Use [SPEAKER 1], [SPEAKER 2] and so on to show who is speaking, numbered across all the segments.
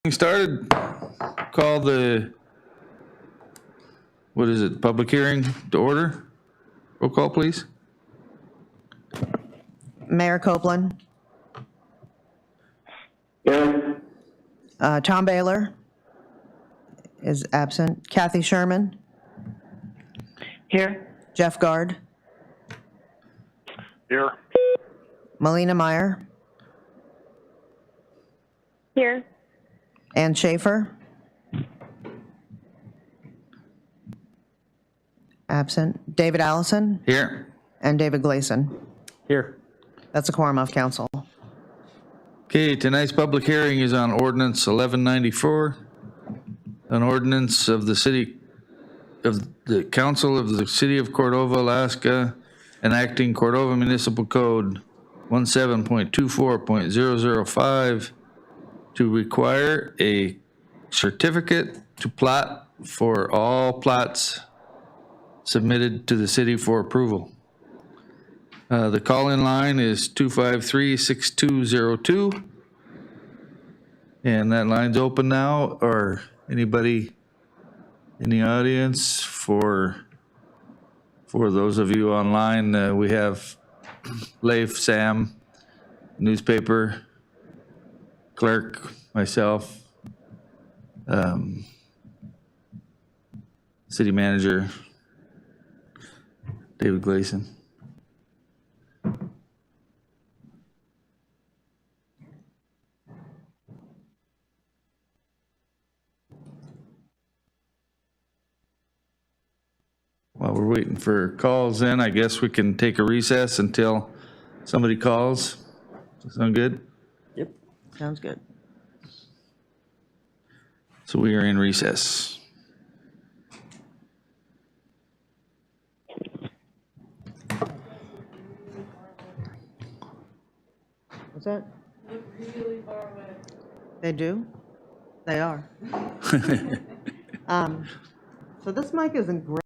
[SPEAKER 1] Started. Call the, what is it, public hearing to order? Roll call, please.
[SPEAKER 2] Mayor Copeland,
[SPEAKER 3] Here.
[SPEAKER 2] Tom Baylor is absent. Kathy Sherman,
[SPEAKER 3] Here.
[SPEAKER 2] Jeff Guard,
[SPEAKER 3] Here.
[SPEAKER 2] Melina Meyer,
[SPEAKER 4] Here.
[SPEAKER 2] Ann Schaefer, absent. David Allison
[SPEAKER 1] Here.
[SPEAKER 2] and David Gleason.
[SPEAKER 1] Here.
[SPEAKER 2] That's a quorum of council.
[SPEAKER 1] Okay, tonight's public hearing is on ordinance 1194, an ordinance of the council of the city of Cordova, Alaska, enacting Cordova Municipal Code 17.24.005 to require a certificate to plat for all plats submitted to the city for approval. The call-in line is 253-6202. And that line's open now, or anybody in the audience for those of you online, we have Leif, Sam, newspaper, clerk, myself, city manager, David Gleason. While we're waiting for calls in, I guess we can take a recess until somebody calls. Does that sound good?
[SPEAKER 2] Yep. Sounds good.
[SPEAKER 1] So we are in recess.
[SPEAKER 2] What's that? They do? They are. So this mic isn't great.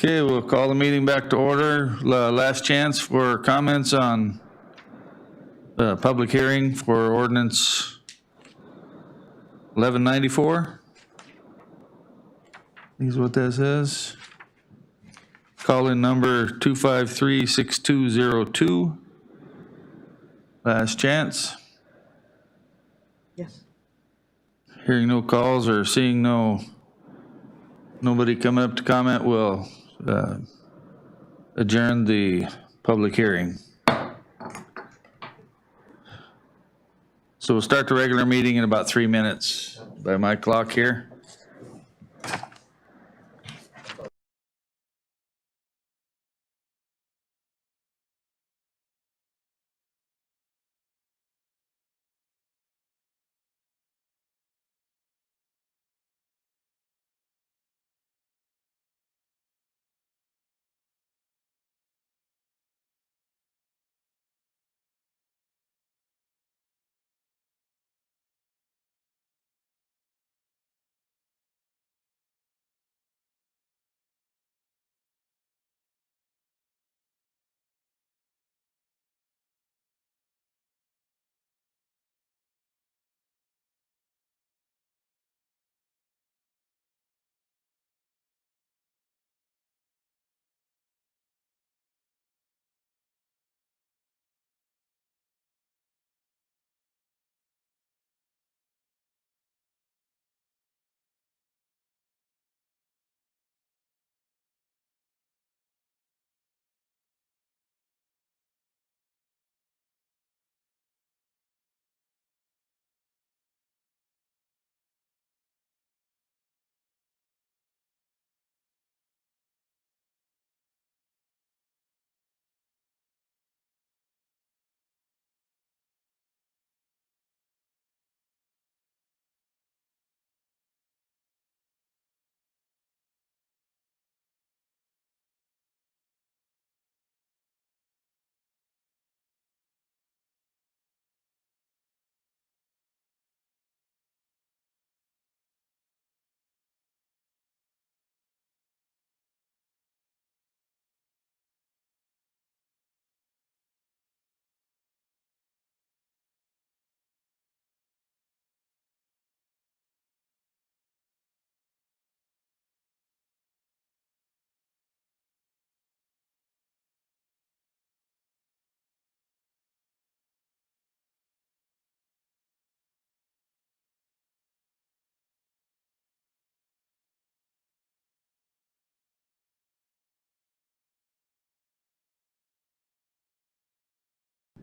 [SPEAKER 1] Okay, we'll call the meeting back to order. Last chance for comments on public hearing for ordinance 1194. Is what this is. Call in number 253-6202. Last chance.
[SPEAKER 2] Yes.
[SPEAKER 1] Hearing no calls or seeing nobody coming up to comment, we'll adjourn the public hearing. So we'll start the regular meeting in about 3 minutes by my clock here.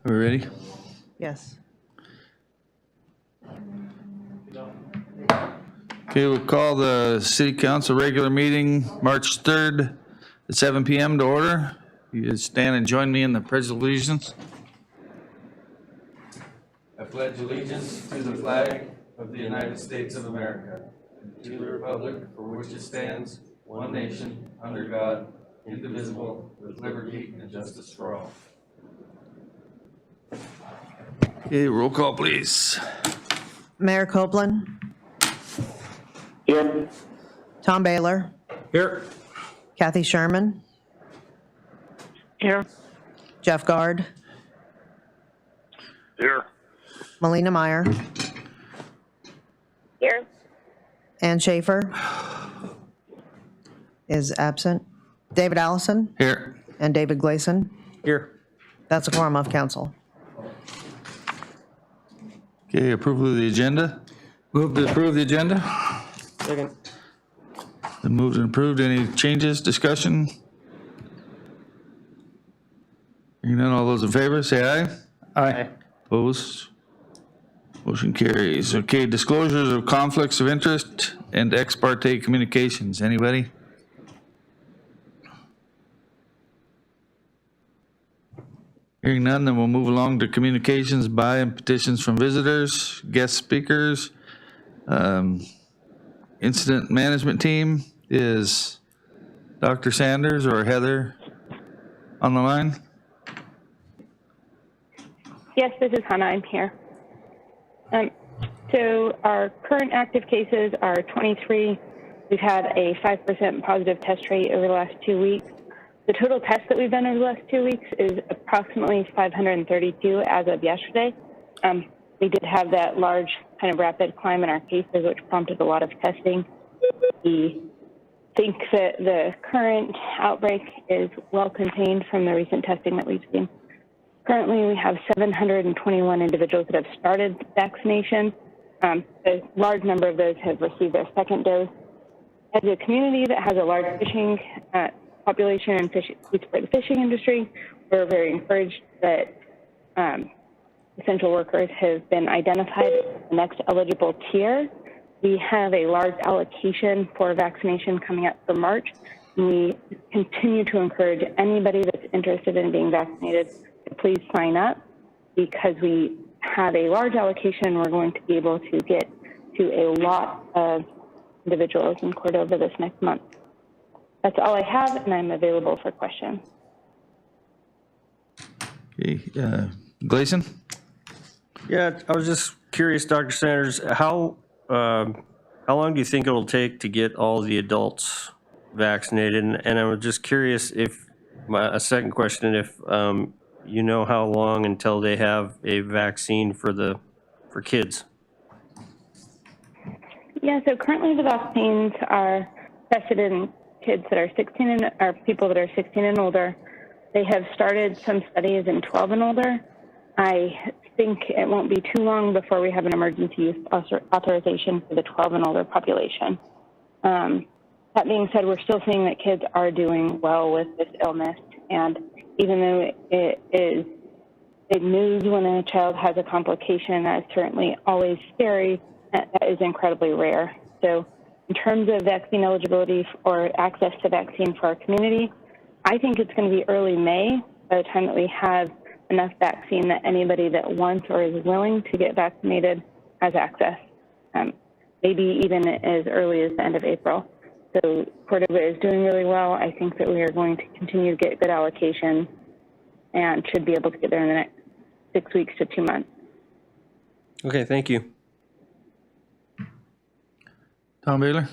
[SPEAKER 1] Are we ready?
[SPEAKER 2] Yes.
[SPEAKER 1] Okay, we'll call the city council regular meeting, March 3rd at 7 PM to order. You guys stand and join me in the pledge of allegiance. I pledge allegiance to the flag of the United States of America, and to the republic for which it stands, one nation, under God, indivisible, with liberty and justice for all. Okay, roll call, please.
[SPEAKER 2] Mayor Copeland,
[SPEAKER 3] Here.
[SPEAKER 2] Tom Baylor,
[SPEAKER 1] Here.
[SPEAKER 2] Kathy Sherman,
[SPEAKER 3] Here.
[SPEAKER 2] Jeff Guard,
[SPEAKER 3] Here.
[SPEAKER 2] Melina Meyer,
[SPEAKER 3] Here.
[SPEAKER 2] Ann Schaefer is absent, David Allison,
[SPEAKER 1] Here.
[SPEAKER 2] and David Gleason.
[SPEAKER 1] Here.
[SPEAKER 2] That's a quorum of council.
[SPEAKER 1] Okay, approval of the agenda. Move to approve the agenda.
[SPEAKER 3] Second.
[SPEAKER 1] Been moved and approved. Any changes, discussion? Hearing none, all those in favor, say aye.
[SPEAKER 3] Aye.
[SPEAKER 1] Opposed? Motion carries. Okay, disclosures of conflicts of interest and ex parte communications. Anybody? Hearing none, then we'll move along to communications by and petitions from visitors, guest speakers. Incident management team, is Dr. Sanders or Heather on the line?
[SPEAKER 4] Yes, this is Hannah. I'm here. So our current active cases are 23 We've had a 5% positive test rate over the last 2 weeks. The total tests that we've done over the last 2 weeks is approximately 532 as of yesterday. We did have that large kind of rapid climb in our cases, which prompted a lot of testing. We think that the current outbreak is well contained from the recent testing that we've seen. Currently, we have 721 individuals that have started vaccination. A large number of those have received their second dose. As a community that has a large fishing population and we support the fishing industry, we're very encouraged that essential workers have been identified as the next eligible tier. We have a large allocation for vaccination coming up for March. We continue to encourage anybody that's interested in being vaccinated to please sign up, because we have a large allocation. We're going to be able to get to a lot of individuals in Cordova this next month. That's all I have, and I'm available for questions.
[SPEAKER 1] Okay, Gleason?
[SPEAKER 3] Yeah, I was just curious, Dr. Sanders, how long do you think it'll take to get all the adults vaccinated? And I was just curious if, a second question, if you know how long until they have a vaccine for kids?
[SPEAKER 4] Yeah, so currently the vaccines are tested in kids that are 16 and or people that are 16 and older. They have started some studies in 12 and older. I think it won't be too long before we have an emergency use authorization for the 12 and older population. That being said, we're still seeing that kids are doing well with this illness. And even though it is big news when a child has a complication, that is certainly always scary, that is incredibly rare. So in terms of vaccine eligibility or access to vaccine for our community, I think it's going to be early May by the time that we have enough vaccine that anybody that wants or is willing to get vaccinated has access, maybe even as early as the end of April. So Cordova is doing really well. I think that we are going to continue to get good allocation and should be able to get there in the next 6 weeks to 2 months.
[SPEAKER 3] Okay, thank you.
[SPEAKER 1] Tom Baylor?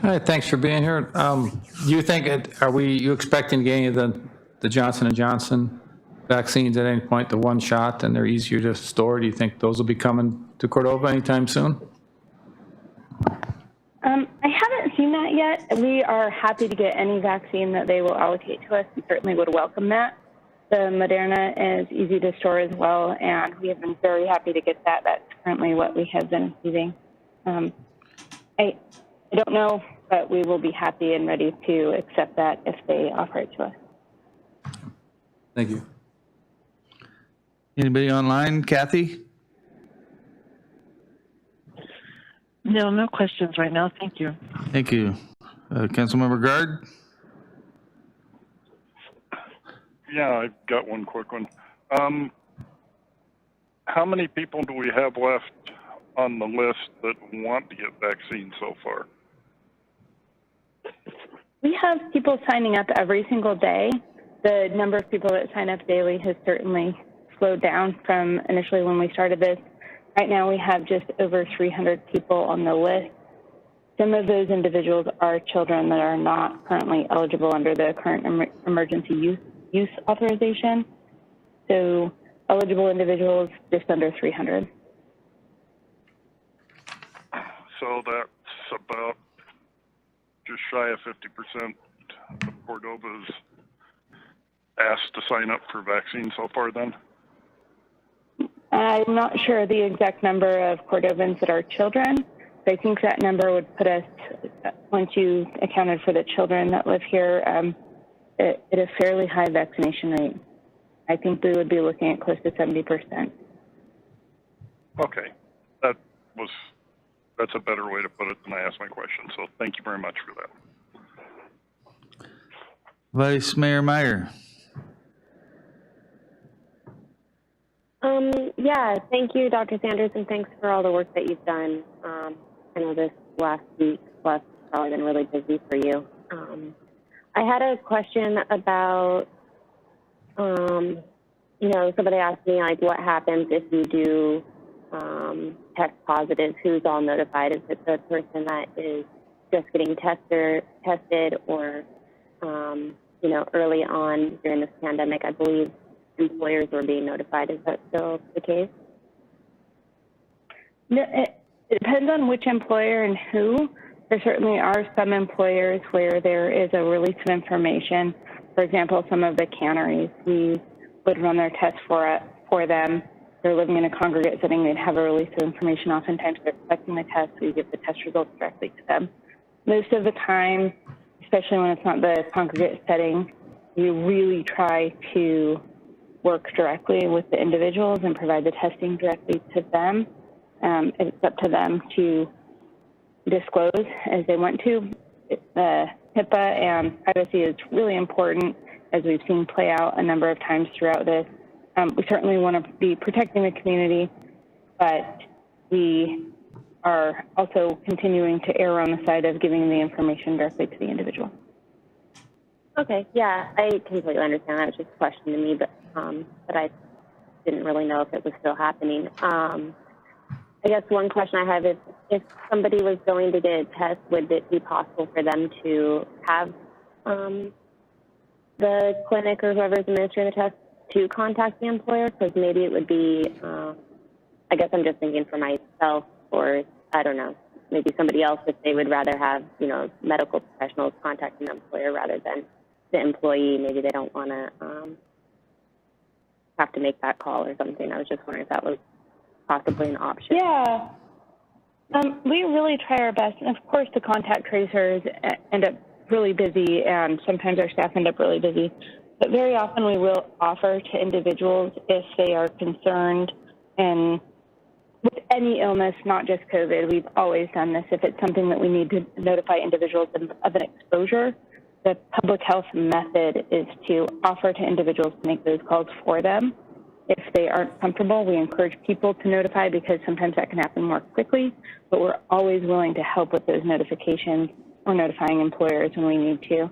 [SPEAKER 5] Hi, thanks for being here. Do you think, you expecting to get any of the Johnson & Johnson vaccines at any point, the one shot, and they're easier to store? Do you think those will be coming to Cordova anytime soon?
[SPEAKER 4] I haven't seen that yet. We are happy to get any vaccine that they will allocate to us and certainly would welcome that. The Moderna is easy to store as well, and we have been very happy to get that. That's currently what we have been receiving. I don't know, but we will be happy and ready to accept that if they offer it to us.
[SPEAKER 5] Thank you.
[SPEAKER 1] Anybody online? Kathy?
[SPEAKER 6] No, no questions right now. Thank you.
[SPEAKER 1] Thank you. Councilmember Guard?
[SPEAKER 7] Yeah, I've got one quick one. How many people do we have left on the list that want to get vaccines so far?
[SPEAKER 4] We have people signing up every single day. The number of people that sign up daily has certainly slowed down from initially when we started this. Right now we have just over 300 people on the list. Some of those individuals are children that are not currently eligible under the current emergency use authorization. So eligible individuals, just under 300.
[SPEAKER 7] So that's about just shy of 50% of Cordova's asked to sign up for vaccines so far then?
[SPEAKER 4] I'm not sure the exact number of Cordovans that are children, but I think that number would put us, once you accounted for the children that live here, at a fairly high vaccination rate. I think we would be looking at close to 70%.
[SPEAKER 7] Okay, that's a better way to put it than I asked my question, so thank you very much for that.
[SPEAKER 1] Vice Mayor Meyer?
[SPEAKER 8] Yeah, thank you, Dr. Sanders, and thanks for all the work that you've done. I know this last week plus has probably been really busy for you. I had a question about, somebody asked me, like, what happens if you do test positive? Who's all notified? Is it the person that is just getting tested or, you know, early on during this pandemic, I believe employers were being notified. Is that still the case?
[SPEAKER 4] No, it depends on which employer and who. There certainly are some employers where there is a release of information. For example, some of the canneries, we would run their tests for them. They're living in a congregate setting, they'd have a release of information. Oftentimes they're collecting the test, we give the test results directly to them. Most of the time, especially when it's not the congregate setting, you really try to work directly with the individuals and provide the testing directly to them. It's up to them to disclose as they want to. HIPAA and privacy is really important, as we've seen play out a number of times throughout this. We certainly want to be protecting the community, but we are also continuing to err on the side of giving the information directly to the individual.
[SPEAKER 8] Okay, yeah, I completely understand. That was just a question to me, but I didn't really know if it was still happening. I guess one question I have is, if somebody was going to get a test, would it be possible for them to have the clinic or whoever's administering the test to contact the employer? Because maybe it would be, I guess I'm just thinking for myself, or I don't know, maybe somebody else, if they would rather have, you know, medical professionals contacting the employer rather than the employee. Maybe they don't want to have to make that call or something. I was just wondering if that was possibly an option.
[SPEAKER 4] Yeah, we really try our best. And of course, the contact tracers end up really busy, and sometimes our staff end up really busy. But very often we will offer to individuals if they are concerned, and with any illness, not just COVID, we've always done this. If it's something that we need to notify individuals of an exposure, the public health method is to offer to individuals to make those calls for them. If they aren't comfortable, we encourage people to notify, because sometimes that can happen more quickly, but we're always willing to help with those notifications or notifying employers when we need to.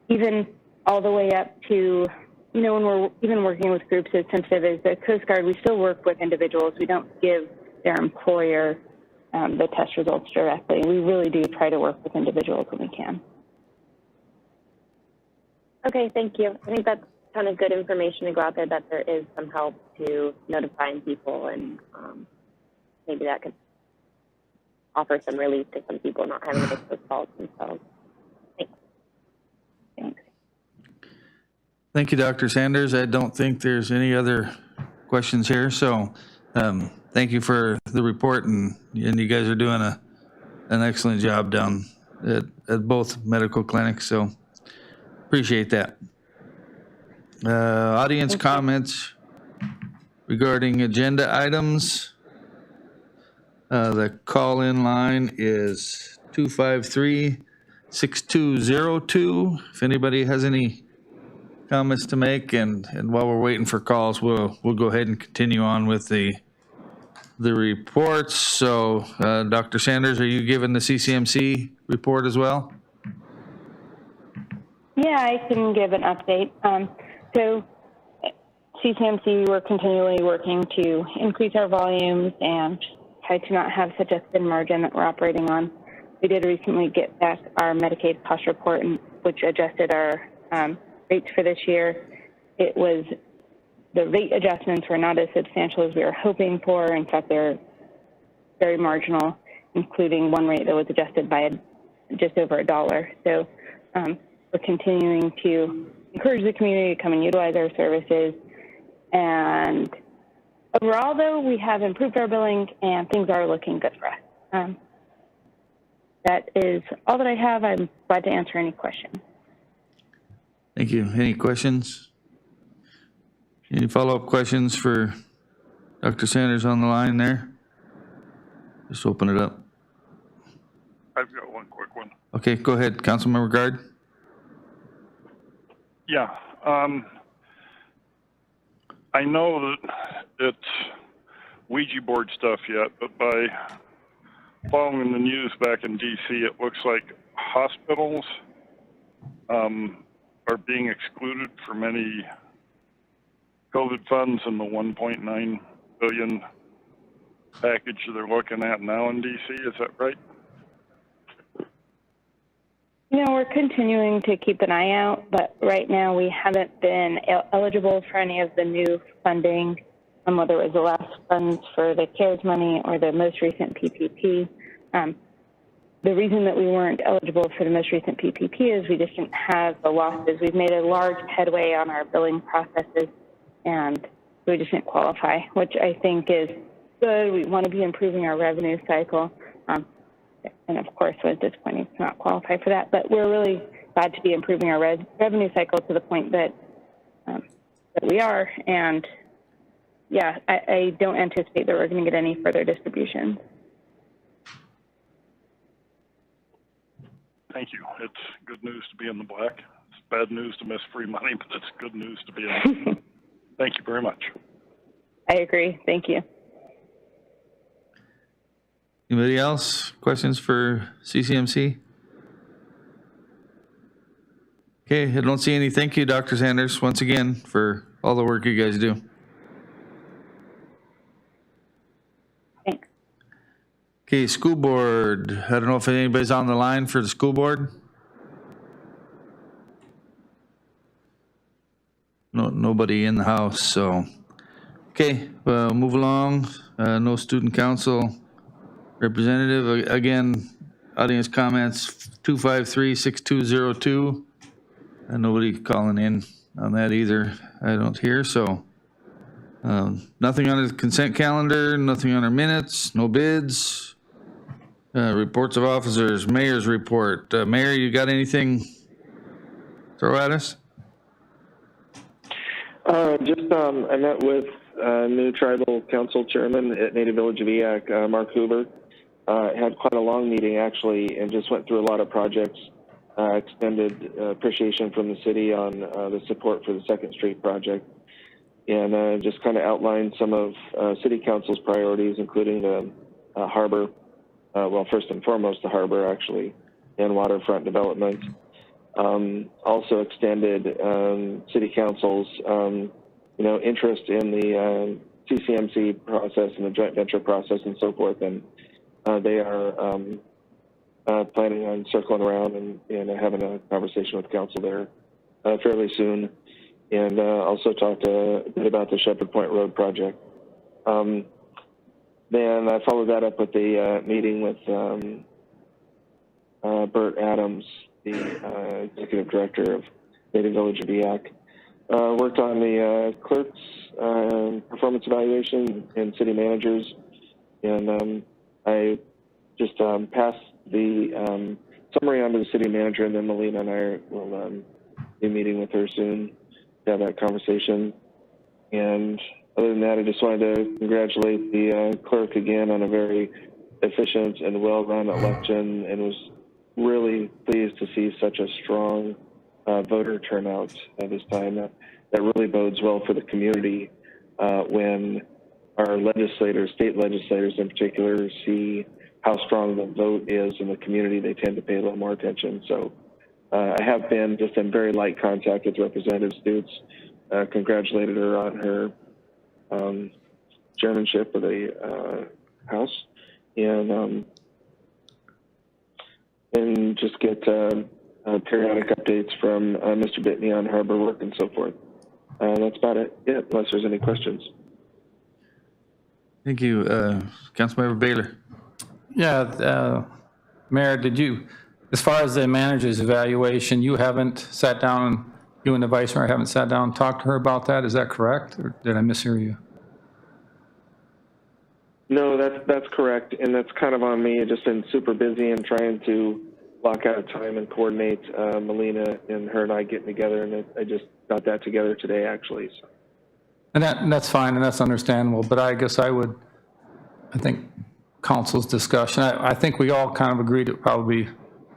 [SPEAKER 4] Even all the way up to, you know, when we're even working with groups as sensitive as the Coast Guard, we still work with individuals. We don't give their employer the test results directly. We really do try to work with individuals when we can.
[SPEAKER 8] Okay, thank you. I think that's kind of good information to go out there, that there is some help to notifying people, and maybe that could offer some relief to some people not having to make those calls themselves. Thanks.
[SPEAKER 4] Thanks.
[SPEAKER 1] Thank you, Dr. Sanders. I don't think there's any other questions here, so thank you for the report, and you guys are doing an excellent job down at both medical clinics, so appreciate that. Audience comments regarding agenda items. The call-in line is 253-6202. If anybody has any comments to make, and while we're waiting for calls, we'll go ahead and continue on with the reports. So, Dr. Sanders, are you giving the CCMC report as well?
[SPEAKER 4] Yeah, I can give an update. So CCMC, we're continually working to increase our volumes and try to not have such a thin margin that we're operating on. We did recently get back our Medicaid cost report, which adjusted our rates for this year. The rate adjustments were not as substantial as we were hoping for. In fact, they're very marginal, including one rate that was adjusted by just over $1. So we're continuing to encourage the community to come and utilize our services. And overall, though, we have improved our billing, and things are looking good for us. That is all that I have. I'm glad to answer any questions.
[SPEAKER 1] Thank you. Any questions? Any follow-up questions for Dr. Sanders on the line there? Just open it up.
[SPEAKER 7] I've got one quick one.
[SPEAKER 1] Okay, go ahead, Councilmember Guard.
[SPEAKER 7] Yeah, I know that it's Ouija board stuff yet, but by following the news back in DC, it looks like hospitals are being excluded from any COVID funds in the $1.9 billion package they're looking at now in DC. Is that right?
[SPEAKER 4] No, we're continuing to keep an eye out, but right now we haven't been eligible for any of the new funding, whether it was the last funds for the CARES money or the most recent PPP. The reason that we weren't eligible for the most recent PPP is we just didn't have the losses. We've made a large headway on our billing processes, and we just didn't qualify, which I think is good. We want to be improving our revenue cycle. And of course, it was disappointing to not qualify for that. But we're really glad to be improving our revenue cycle to the point that that we are. And yeah, I don't anticipate that we're going to get any further distributions.
[SPEAKER 7] Thank you. It's good news to be in the black. It's bad news to miss free money, but it's good news to be in. Thank you very much.
[SPEAKER 4] I agree. Thank you.
[SPEAKER 1] Anybody else? Questions for CCMC? Okay, I don't see any. Thank you, Dr. Sanders, once again, for all the work you guys do.
[SPEAKER 4] Thanks.
[SPEAKER 1] Okay, school board. I don't know if anybody's on the line for the school board. No, nobody in the house, so. Okay, well, move along. No student council representative. Again, audience comments 253-6202. And nobody calling in on that either. I don't hear, so. Nothing on the consent calendar, nothing on our minutes, no bids. Reports of officers, mayor's report. Mayor, you got anything throw at us?
[SPEAKER 9] I met with new tribal council chairman at Native Village of Eyak, Mark Hoover. Had quite a long meeting actually, and just went through a lot of projects. Extended appreciation from the city on the support for the 2nd Street project, and just kind of outlined some of city council's priorities, including the harbor. Well, first and foremost, the harbor actually, and waterfront development. Also extended city council's interest in the CCMC process and the joint venture process and so forth, and they are planning on circling around and having a conversation with council there fairly soon, and also talked a bit about the Shepherd Point Road project. Then I followed that up with the meeting with Bert Adams, the executive director of Native Village of Eyak. Worked on the clerk's performance evaluation and city managers, and I just passed the summary on to the city manager, and then Melina and I will be meeting with her soon to have that conversation. And other than that, I just wanted to congratulate the clerk again on a very efficient and well-run election, and was really pleased to see such a strong voter turnout at this time. That really bodes well for the community when our legislators, state legislators in particular, see how strong the vote is in the community. They tend to pay a little more attention. So I have been just in very light contact with Representative Stutes. Congratulated her on her chairmanship of the House, and just get periodic updates from Mr. Bitney on harbor work and so forth. That's about it. Yeah, unless there's any questions.
[SPEAKER 1] Thank you. Councilmember Baylor.
[SPEAKER 5] Yeah, Mayor, did you, as far as the manager's evaluation, you haven't sat down, you and the vice mayor haven't sat down and talked to her about that? Is that correct, or did I mishear you?
[SPEAKER 9] No, that's correct, and that's kind of on me. I've just been super busy and trying to block out time and coordinate Melina and her and I getting together, and I just got that together today, actually. So.
[SPEAKER 5] And that's fine, and that's understandable, but I guess I think council's discussion, I think we all kind of agreed it would probably be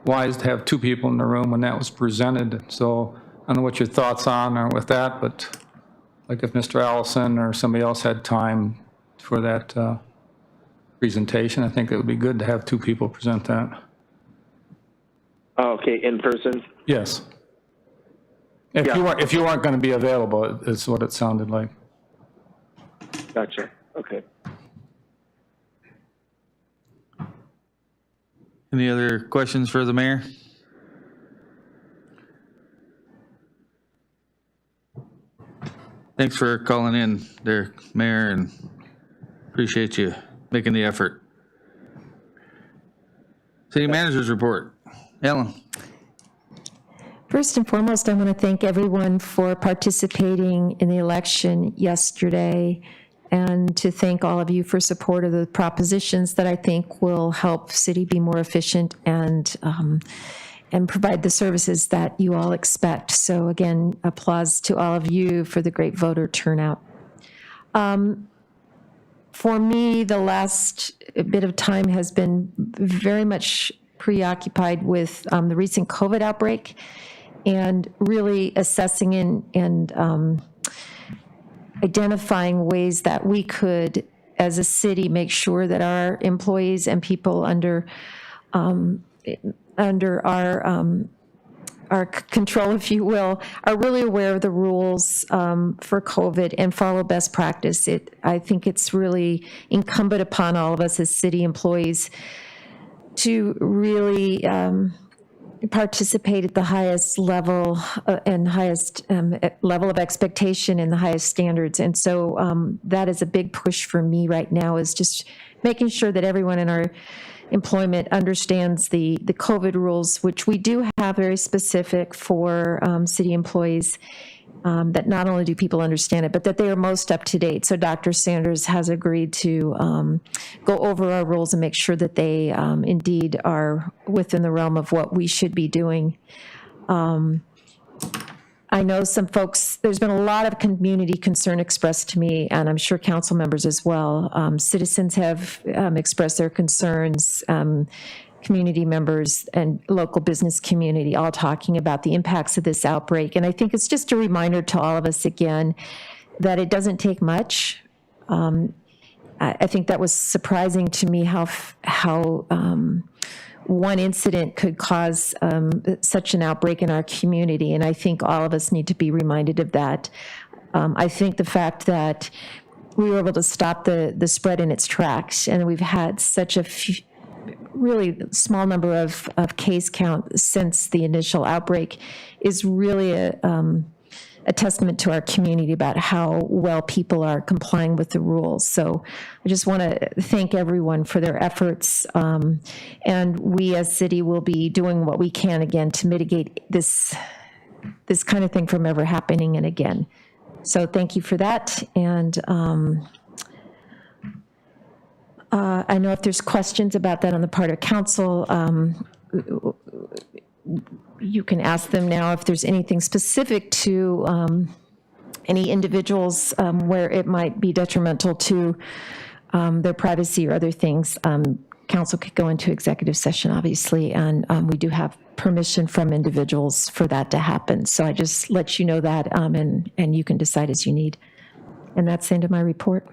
[SPEAKER 5] wise to have 2 people in the room when that was presented. So I don't know what your thoughts are with that, but like if Mr. Allison or somebody else had time for that presentation, I think it would be good to have 2 people present that.
[SPEAKER 9] Okay, in person?
[SPEAKER 5] Yes. If you weren't going to be available, is what it sounded like.
[SPEAKER 9] Gotcha. Okay.
[SPEAKER 1] Any other questions for the mayor? Thanks for calling in there, Mayor, and appreciate you making the effort. City Manager's report. Ellen.
[SPEAKER 10] First and foremost, I want to thank everyone for participating in the election yesterday, and to thank all of you for support of the propositions that I think will help city be more efficient and provide the services that you all expect. So again, applause to all of you for the great voter turnout. For me, the last bit of time has been very much preoccupied with the recent COVID outbreak, and really assessing and identifying ways that we could, as a city, make sure that our employees and people under our control, if you will, are really aware of the rules for COVID and follow best practice. I think it's really incumbent upon all of us as city employees to really participate at the highest level and highest level of expectation and the highest standards. And so that is a big push for me right now, is just making sure that everyone in our employment understands the COVID rules, which we do have very specific for city employees, that not only do people understand it, but that they are most up to date. So Dr. Sanders has agreed to go over our rules and make sure that they indeed are within the realm of what we should be doing. I know some folks, there's been a lot of community concern expressed to me, and I'm sure council members as well. Citizens have expressed their concerns, community members and local business community all talking about the impacts of this outbreak. And I think it's just a reminder to all of us again that it doesn't take much. I think that was surprising to me how one incident could cause such an outbreak in our community. And I think all of us need to be reminded of that. I think the fact that we were able to stop the spread in its tracks, and we've had such a really small number of case count since the initial outbreak, is really a testament to our community about how well people are complying with the rules. So I just want to thank everyone for their efforts. And we as city will be doing what we can again to mitigate this kind of thing from ever happening and again. So thank you for that. And I know if there's questions about that on the part of council, you can ask them now if there's anything specific to any individuals where it might be detrimental to their privacy or other things. Council could go into executive session, obviously, and we do have permission from individuals for that to happen. So I just let you know that, and you can decide as you need. And that's the end of my report.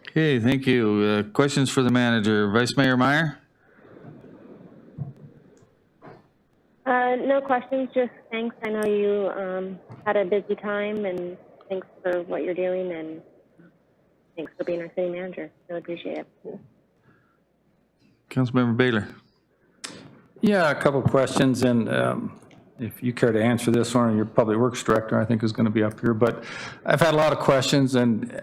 [SPEAKER 1] Okay, thank you. Questions for the manager. Vice Mayor Meyer?
[SPEAKER 8] No questions, just thanks. I know you had a busy time, and thanks for what you're doing, and thanks for being our city manager. Really appreciate it.
[SPEAKER 1] Councilmember Baylor.
[SPEAKER 5] Yeah, a couple of questions, and if you care to answer this one, your public works director, I think, is going to be up here. But I've had a lot of questions, and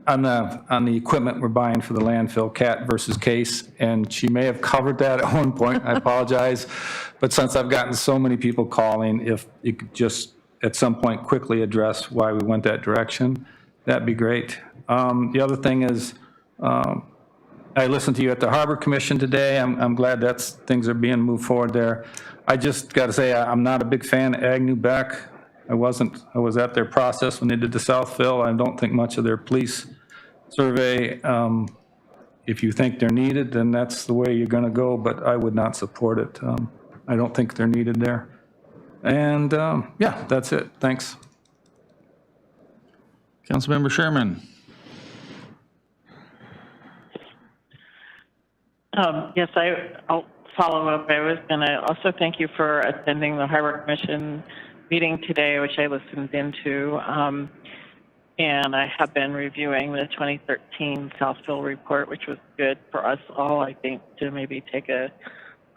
[SPEAKER 5] on the equipment we're buying for the landfill, Cat versus Case, and she may have covered that at one point. I apologize, but since I've gotten so many people calling, if you could just at some point quickly address why we went that direction, that'd be great. The other thing is, I listened to you at the Harbor Commission today. I'm glad things are being moved forward there. I just got to say, I'm not a big fan of Agnew-Beck. I was at their process when they did the Southville. I don't think much of their police survey. If you think they're needed, then that's the way you're going to go, but I would not support it. I don't think they're needed there. And yeah, that's it. Thanks.
[SPEAKER 1] Councilmember Sherman.
[SPEAKER 6] Yes, I'll follow up. I was going to also thank you for attending the Harbor Commission meeting today, which I listened into. And I have been reviewing the 2013 Southville report, which was good for us all, I think, to maybe take a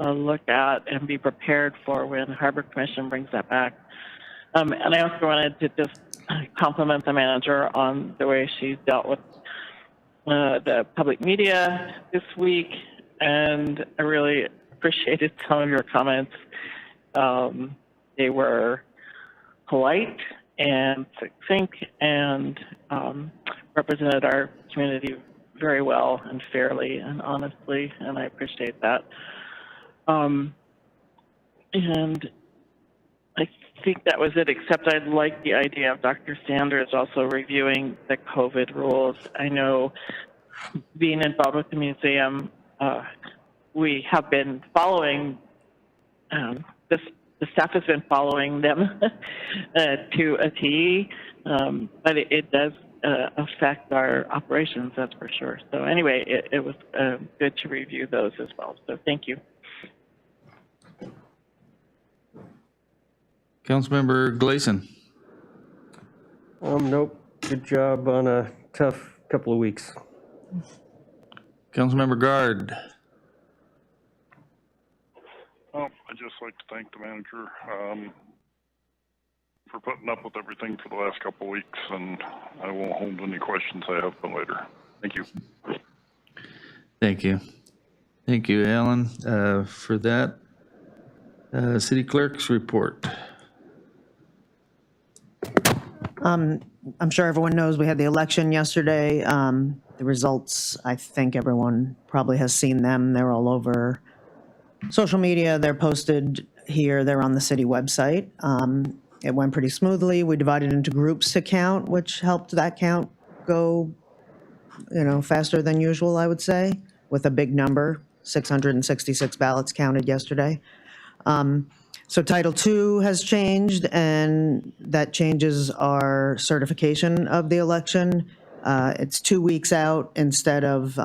[SPEAKER 6] look at and be prepared for when the Harbor Commission brings that back. And I also wanted to just compliment the manager on the way she dealt with the public media this week, and I really appreciated some of your comments. They were polite and succinct and represented our community very well and fairly and honestly, and I appreciate that. And I think that was it, except I like the idea of Dr. Sanders also reviewing the COVID rules. I know, being involved with the museum, we have been following, the staff has been following them to a T, but it does affect our operations, that's for sure. So anyway, it was good to review those as well, so thank you.
[SPEAKER 1] Councilmember Gleason.
[SPEAKER 3] Nope. Good job on a tough couple of weeks.
[SPEAKER 1] Councilmember Guard.
[SPEAKER 7] Well, I'd just like to thank the manager for putting up with everything for the last couple of weeks, and I won't hold any questions I have for later. Thank you.
[SPEAKER 1] Thank you. Thank you, Alan, for that. City Clerk's report.
[SPEAKER 2] I'm sure everyone knows we had the election yesterday. The results, I think everyone probably has seen them. They're all over social media. They're posted here. They're on the city website. It went pretty smoothly. We divided into groups to count, which helped that count go, faster than usual, I would say, with a big number, 666 ballots counted yesterday. So Title II has changed, and that changes our certification of the election. It's 2 weeks out instead of,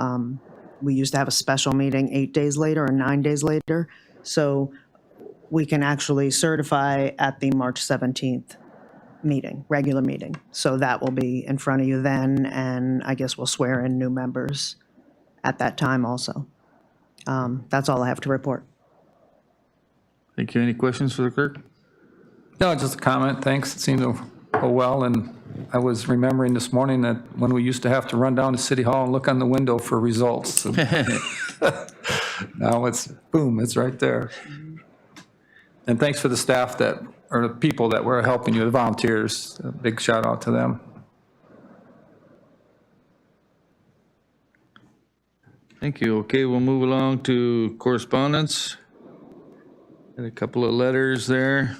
[SPEAKER 2] we used to have a special meeting 8 days later or 9 days later. So we can actually certify at the March 17th meeting, regular meeting. So that will be in front of you then, and I guess we'll swear in new members at that time also. That's all I have to report.
[SPEAKER 1] Thank you. Any questions for the clerk?
[SPEAKER 5] No, just a comment. Thanks. It seemed to go well. And I was remembering this morning that when we used to have to run down to City Hall and look on the window for results. Now it's, boom, it's right there. And thanks for the staff or the people that were helping you, the volunteers. A big shout out to them.
[SPEAKER 1] Thank you. Okay, we'll move along to correspondence. Got a couple of letters there.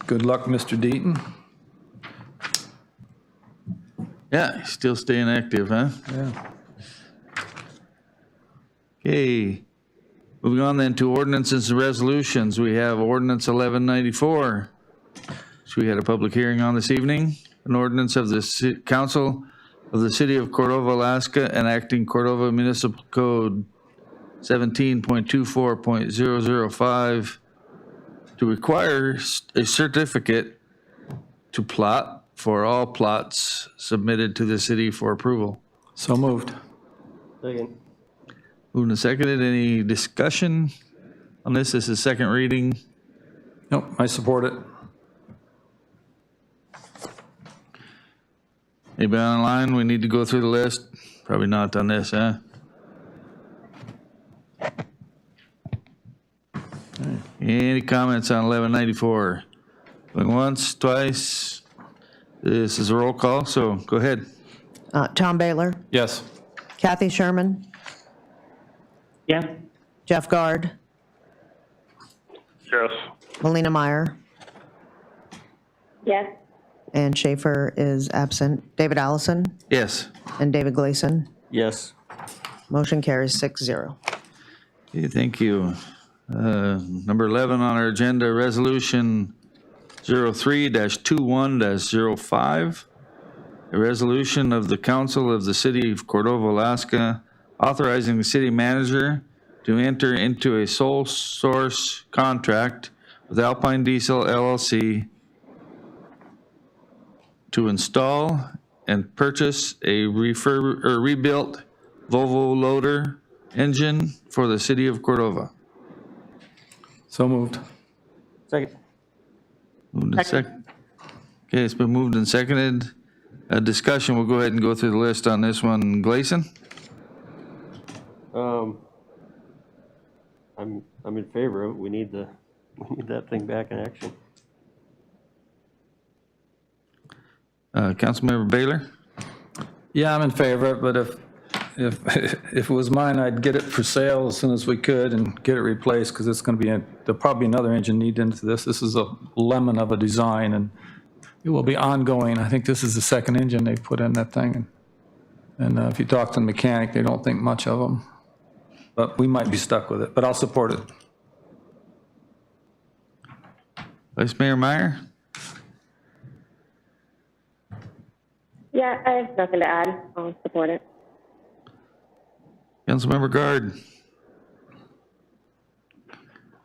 [SPEAKER 5] Good luck, Mr. Deaton.
[SPEAKER 1] Yeah, he's still staying active, huh?
[SPEAKER 5] Yeah.
[SPEAKER 1] Okay, moving on then to ordinances and resolutions. We have ordinance 1194, which we had a public hearing on this evening. An ordinance of the Council of the City of Cordova, Alaska, enacting Cordova Municipal Code 17.24.005 to require a certificate to plot for all plots submitted to the city for approval.
[SPEAKER 5] So moved.
[SPEAKER 3] Second.
[SPEAKER 1] Moved and seconded. Any discussion on this? This is second reading.
[SPEAKER 5] Nope, I support it.
[SPEAKER 1] Anybody online? We need to go through the list. Probably not on this, huh? Any comments on 1194? Going once, twice. This is a roll call, so go ahead.
[SPEAKER 2] Tom Baylor,
[SPEAKER 5] Yes.
[SPEAKER 2] Kathy Sherman,
[SPEAKER 6] Yes.
[SPEAKER 2] Jeff Guard,
[SPEAKER 7] Yes.
[SPEAKER 2] Melina Meyer,
[SPEAKER 8] Yes.
[SPEAKER 2] and Schaefer is absent. David Allison
[SPEAKER 1] Yes.
[SPEAKER 2] and David Gleason.
[SPEAKER 3] Yes.
[SPEAKER 2] Motion carries 6-0.
[SPEAKER 1] Okay, thank you. Number 11 on our agenda, Resolution 03-21-05. A resolution of the Council of the City of Cordova, Alaska, authorizing the city manager to enter into a sole source contract with Alpine Diesel LLC to install and purchase a rebuilt Volvo loader engine for the city of Cordova.
[SPEAKER 5] So moved.
[SPEAKER 3] Second.
[SPEAKER 1] Moved and Okay, it's been moved and seconded. Discussion, we'll go ahead and go through the list on this one. Gleason?
[SPEAKER 3] I'm in favor of it. We need that thing back in action.
[SPEAKER 1] Councilmember Baylor?
[SPEAKER 5] Yeah, I'm in favor of it, but if it was mine, I'd get it for sale as soon as we could and get it replaced, because it's going to be, there'll probably be another engine need into this. This is a lemon of a design, and it will be ongoing. I think this is the second engine they've put in that thing. And if you talk to the mechanic, they don't think much of them. But we might be stuck with it, but I'll support it.
[SPEAKER 1] Vice Mayor Meyer?
[SPEAKER 8] Yeah, I have nothing to add. I'll support it.
[SPEAKER 1] Councilmember Guard?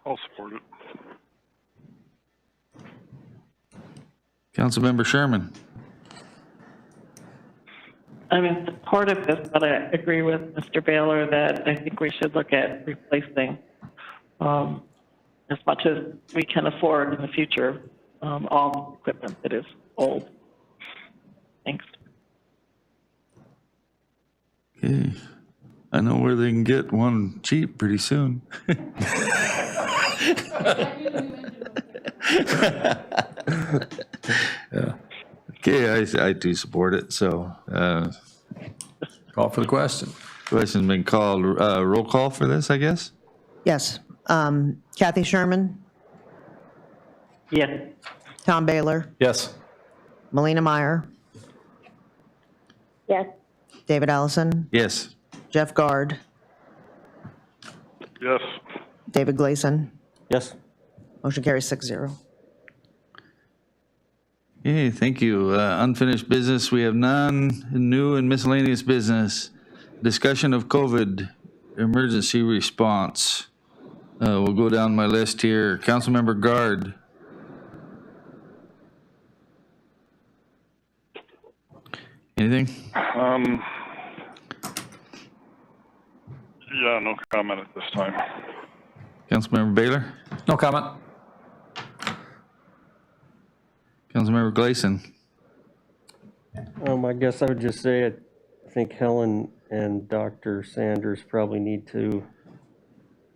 [SPEAKER 7] I'll support it.
[SPEAKER 1] Councilmember Sherman?
[SPEAKER 6] I'm in support of this, but I agree with Mr. Baylor that I think we should look at replacing as much as we can afford in the future, all equipment that is old. Thanks.
[SPEAKER 1] Okay. I know where they can get one cheap pretty soon.
[SPEAKER 5] Yeah.
[SPEAKER 1] Okay, I do support it, so,
[SPEAKER 5] Call for the question.
[SPEAKER 1] question's been called. Roll call for this, I guess?
[SPEAKER 2] Yes. Kathy Sherman,
[SPEAKER 6] Yes.
[SPEAKER 2] Tom Baylor,
[SPEAKER 5] Yes.
[SPEAKER 2] Melina Meyer,
[SPEAKER 8] Yes.
[SPEAKER 2] David Allison,
[SPEAKER 1] Yes.
[SPEAKER 2] Jeff Guard,
[SPEAKER 7] Yes.
[SPEAKER 2] David Gleason.
[SPEAKER 3] Yes.
[SPEAKER 2] Motion carries 6-0.
[SPEAKER 1] Okay, thank you. Unfinished business, we have none. New and miscellaneous business. Discussion of COVID emergency response. We'll go down my list here. Councilmember Guard. Anything?
[SPEAKER 7] Yeah, no comment at this time.
[SPEAKER 1] Councilmember Baylor?
[SPEAKER 5] No comment.
[SPEAKER 1] Councilmember Gleason?
[SPEAKER 3] I guess I would just say, I think Helen and Dr. Sanders probably need to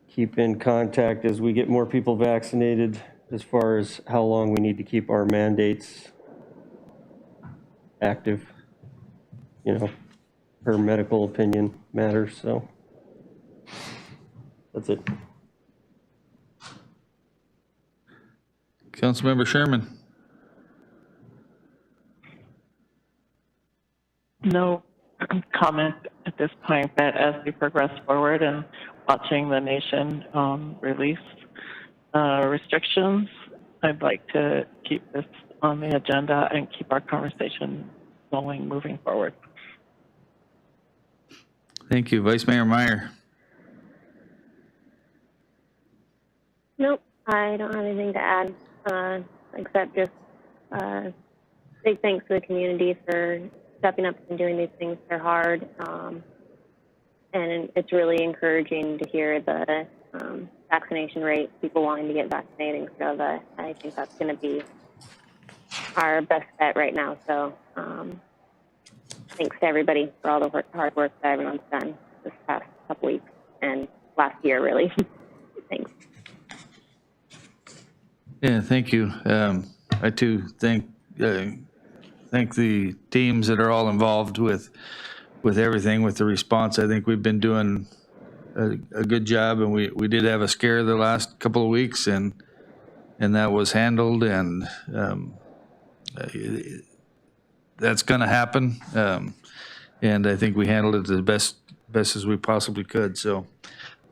[SPEAKER 3] keep in contact as we get more people vaccinated, as far as how long we need to keep our mandates active. You know, her medical opinion matters, so that's it.
[SPEAKER 1] Councilmember Sherman?
[SPEAKER 6] No comment at this point, but as we progress forward and watching the nation release restrictions, I'd like to keep this on the agenda and keep our conversation going, moving forward.
[SPEAKER 1] Thank you. Vice Mayor Meyer?
[SPEAKER 8] Nope, I don't have anything to add, except just big thanks to the community for stepping up and doing these things. They're hard, and it's really encouraging to hear the vaccination rate, people wanting to get vaccinated. So I think that's going to be our best bet right now. So thanks to everybody for all the hard work that everyone's done this past couple weeks and last year, really. Thanks.
[SPEAKER 1] Yeah, thank you. I too thank the teams that are all involved with everything, with the response. I think we've been doing a good job, and we did have a scare the last couple of weeks, and that was handled, and that's going to happen. And I think we handled it the best as we possibly could. So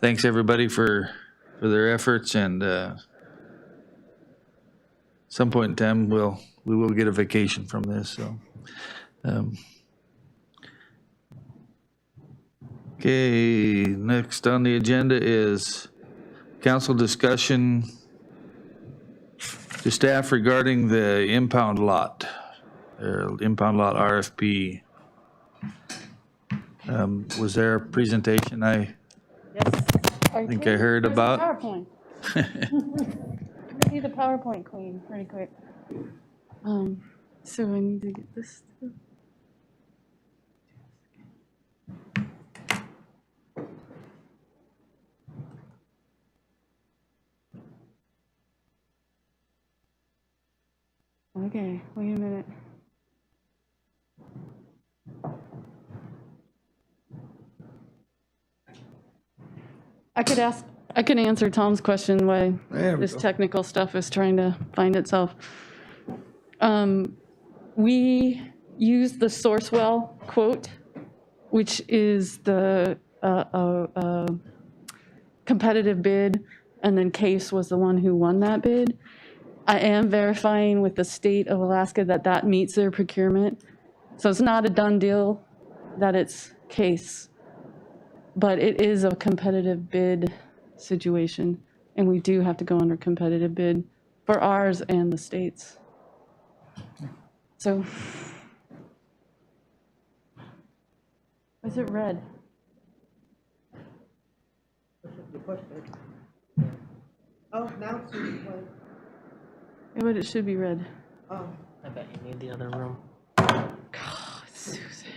[SPEAKER 1] thanks everybody for their efforts, and some point in time we will get a vacation from this. So, okay, next on the agenda is council discussion to staff regarding the impound lot RFP. Was there a presentation I think I heard about?
[SPEAKER 11] Be the PowerPoint queen, pretty quick. So I need to get this. Okay, wait a minute. I could answer Tom's question why this technical stuff is trying to find itself. We use the Sourcewell quote, which is the competitive bid, and then Case was the one who won that bid. I am verifying with the state of Alaska that that meets their procurement. So it's not a done deal that it's Case, but it is a competitive bid situation, and we do have to go under competitive bid for ours and the state's. So, is it red?
[SPEAKER 2] Oh, now it's
[SPEAKER 11] Yeah, but it should be red.
[SPEAKER 2] Oh.
[SPEAKER 12] I bet you need the other room.
[SPEAKER 11] God, Susan.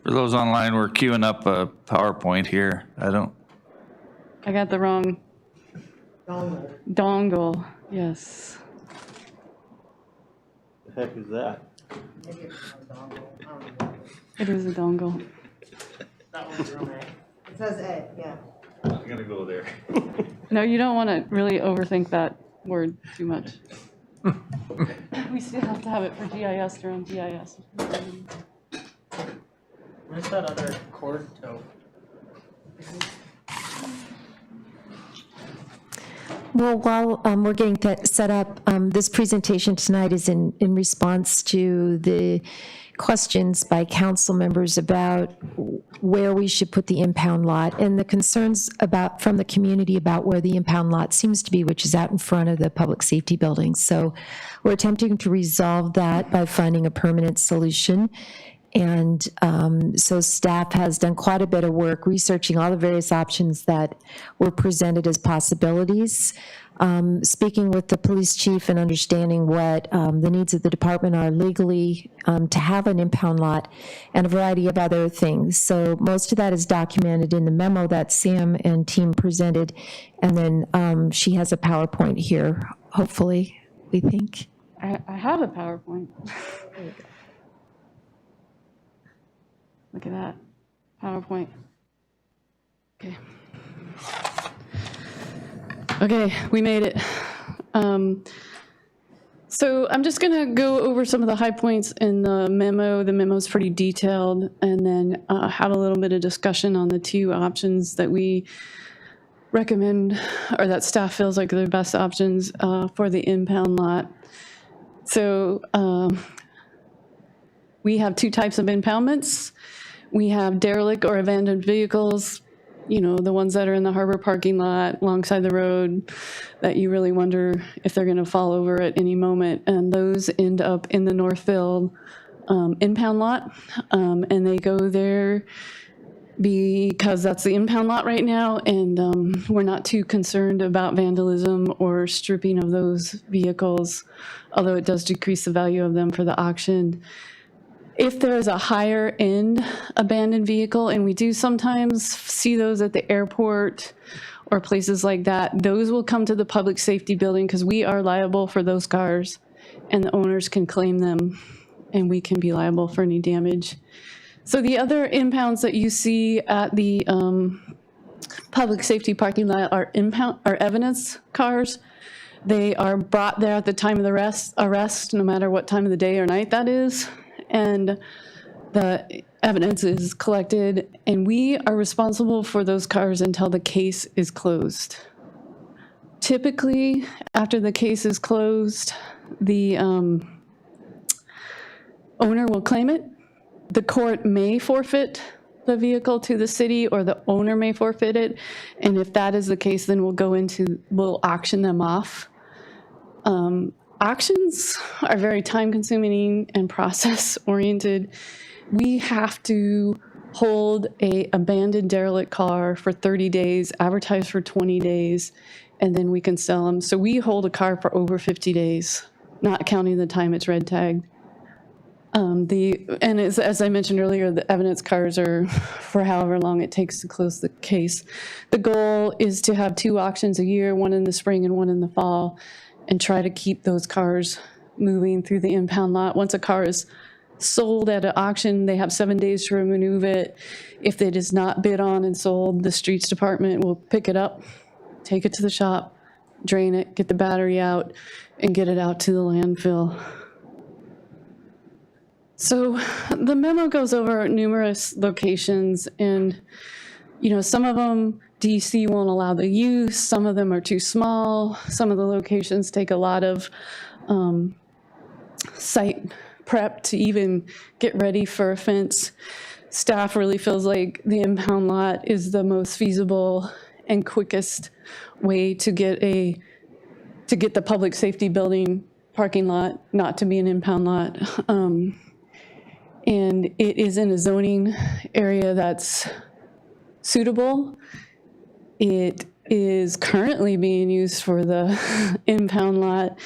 [SPEAKER 1] For those online, we're queuing up a PowerPoint here.
[SPEAKER 11] I got the wrong dongle. Yes.
[SPEAKER 3] The heck is that?
[SPEAKER 11] It is a dongle.
[SPEAKER 2] It says A, yeah.
[SPEAKER 3] I'm gonna go there.
[SPEAKER 11] No, you don't want to really overthink that word too much. We still have to have it for GIS to run GIS.
[SPEAKER 12] Where's that other cord toe?
[SPEAKER 10] Well, while we're getting that set up, this presentation tonight is in response to the questions by council members about where we should put the impound lot and the concerns from the community about where the impound lot seems to be, which is out in front of the public safety building. So we're attempting to resolve that by finding a permanent solution. And so staff has done quite a bit of work researching all the various options that were presented as possibilities, speaking with the police chief and understanding what the needs of the department are legally to have an impound lot, and a variety of other things. So most of that is documented in the memo that Sam and team presented, and then she has a PowerPoint here, hopefully, we think.
[SPEAKER 11] I have a PowerPoint. Look at that, PowerPoint. Okay. Okay, we made it. So I'm just gonna go over some of the high points in the memo. The memo's pretty detailed, and then have a little bit of discussion on the two options that we recommend, or that staff feels like the best options for the impound lot. So we have two types of impoundments. We have derelict or abandoned vehicles, you know, the ones that are in the harbor parking lot alongside the road that you really wonder if they're going to fall over at any moment. And those end up in the Northfield impound lot. And they go there because that's the impound lot right now. And we're not too concerned about vandalism or stripping of those vehicles, although it does decrease the value of them for the auction. If there is a higher end abandoned vehicle, and we do sometimes see those at the airport or places like that, those will come to the public safety building because we are liable for those cars, and the owners can claim them, and we can be liable for any damage. So the other impounds that you see at the public safety parking lot are evidence cars. They are brought there at the time of the arrest, no matter what time of the day or night that is. And the evidence is collected, and we are responsible for those cars until the case is closed. Typically, after the case is closed, the owner will claim it. The court may forfeit the vehicle to the city, or the owner may forfeit it. And if that is the case, then we'll auction them off. Auctions are very time-consuming and process-oriented. We have to hold a abandoned derelict car for 30 days, advertise for 20 days, and then we can sell them. So we hold a car for over 50 days, not counting the time it's red tagged. As I mentioned earlier, the evidence cars are for however long it takes to close the case. The goal is to have 2 auctions a year, one in the spring and one in the fall, and try to keep those cars moving through the impound lot. Once a car is sold at an auction, they have 7 days to remove it. If it is not bid on and sold, the streets department will pick it up, take it to the shop, drain it, get the battery out, and get it out to the landfill. So the memo goes over numerous locations, and some of them DC won't allow the use, some of them are too small, some of the locations take a lot of site prep to even get ready for a fence. Staff really feels like the impound lot is the most feasible and quickest way to get the public safety building parking lot not to be an impound lot. And it is in a zoning area that's suitable. It is currently being used for the impound lot.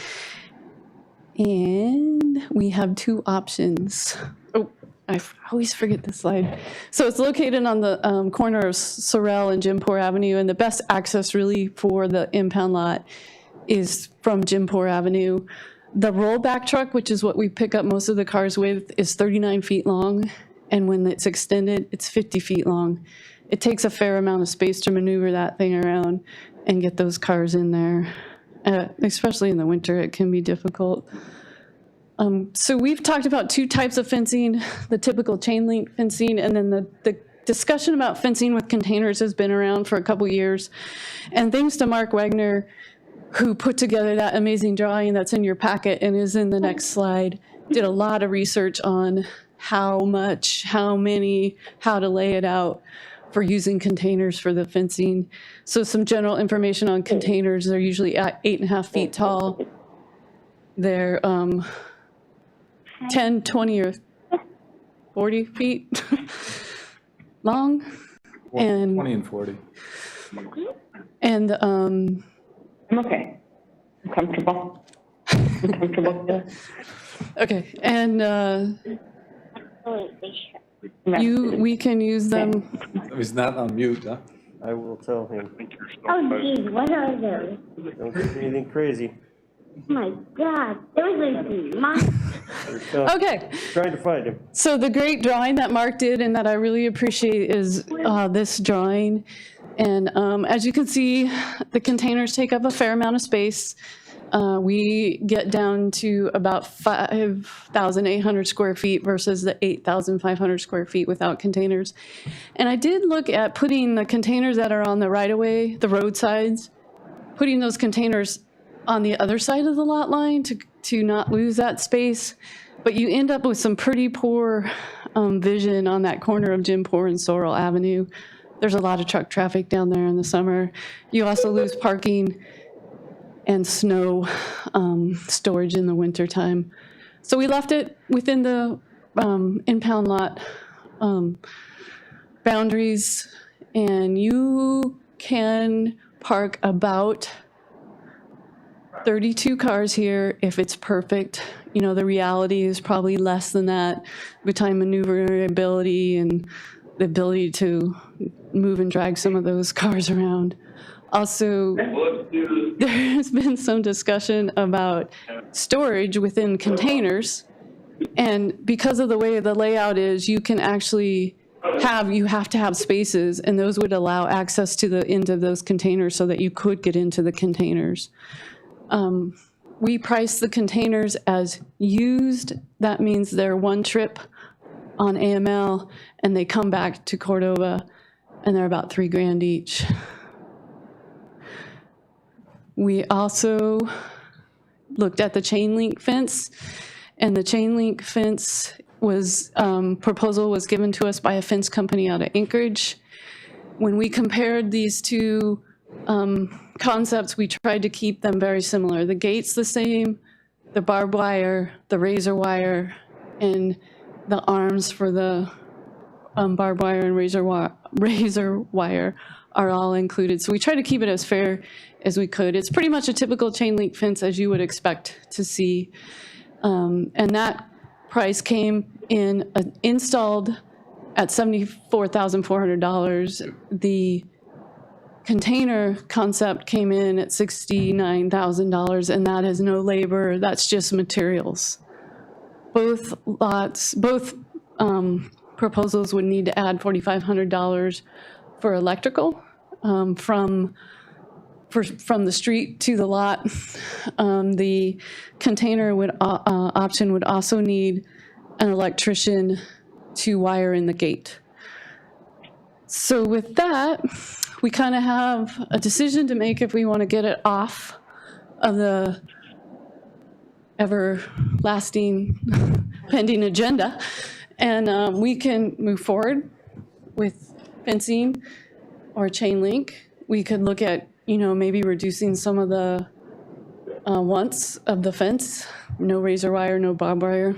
[SPEAKER 11] And we have 2 options. Oh, I always forget this slide. So it's located on the corner of Sorrel and Jimpour Avenue, and the best access really for the impound lot is from Jimpour Avenue. The rollback truck, which is what we pick up most of the cars with, is 39 feet long, and when it's extended, it's 50 feet long. It takes a fair amount of space to maneuver that thing around and get those cars in there. Especially in the winter, it can be difficult. So we've talked about 2 types of fencing, the typical chain link fencing, and then the discussion about fencing with containers has been around for a couple years. And thanks to Mark Wagner, who put together that amazing drawing that's in your packet and is in the next slide, did a lot of research on how much, how many, how to lay it out for using containers for the fencing. So some general information on containers: they're usually at 8.5 feet tall. They're 10, 20, or 40 feet long.
[SPEAKER 5] 20 and 40.
[SPEAKER 11] And
[SPEAKER 4] I'm okay. I'm comfortable. I'm comfortable with this.
[SPEAKER 11] okay, and we can use them.
[SPEAKER 5] He's not on mute, huh?
[SPEAKER 3] I will tell him.
[SPEAKER 13] Oh, geez, what are those?
[SPEAKER 3] Don't do anything crazy.
[SPEAKER 13] Oh, my God, those are monsters.
[SPEAKER 11] Okay.
[SPEAKER 3] Trying to find him.
[SPEAKER 11] So the great drawing that Mark did and that I really appreciate is this drawing. And as you can see, the containers take up a fair amount of space. We get down to about 5,800 square feet versus the 8,500 square feet without containers. And I did look at putting the containers that are on the right-of-way, the roadsides, putting those containers on the other side of the lot line to not lose that space. But you end up with some pretty poor vision on that corner of Jimpour and Sorrel Avenue. There's a lot of truck traffic down there in the summer. You also lose parking and snow storage in the wintertime. So we left it within the impound lot boundaries, and you can park about 32 cars here if it's perfect. You know, the reality is probably less than that between maneuverability and the ability to move and drag some of those cars around. Also, there's been some discussion about storage within containers. And because of the way the layout is, you can actually you have to have spaces, and those would allow access to the end of those containers so that you could get into the containers. We price the containers as used. That means they're one trip on AML, and they come back to Cordova, and they're about $3,000 each. We also looked at the chain link fence, and the chain link fence was, proposal was given to us by a fence company out of Anchorage. When we compared these two concepts, we tried to keep them very similar. The gate's the same, the barbed wire, the razor wire, and the arms for the barbed wire and razor wire are all included. So we try to keep it as fair as we could. It's pretty much a typical chain link fence as you would expect to see. And that price came in installed at $74,400. The container concept came in at $69,000, and that is no labor, that's just materials. Both proposals would need to add $4,500 for electrical from the street to the lot. The container option would also need an electrician to wire in the gate. So with that, we kind of have a decision to make if we want to get it off of the everlasting pending agenda. And we can move forward with fencing or chain link. We could look at, maybe reducing some of the wants of the fence. No razor wire, no barbed wire.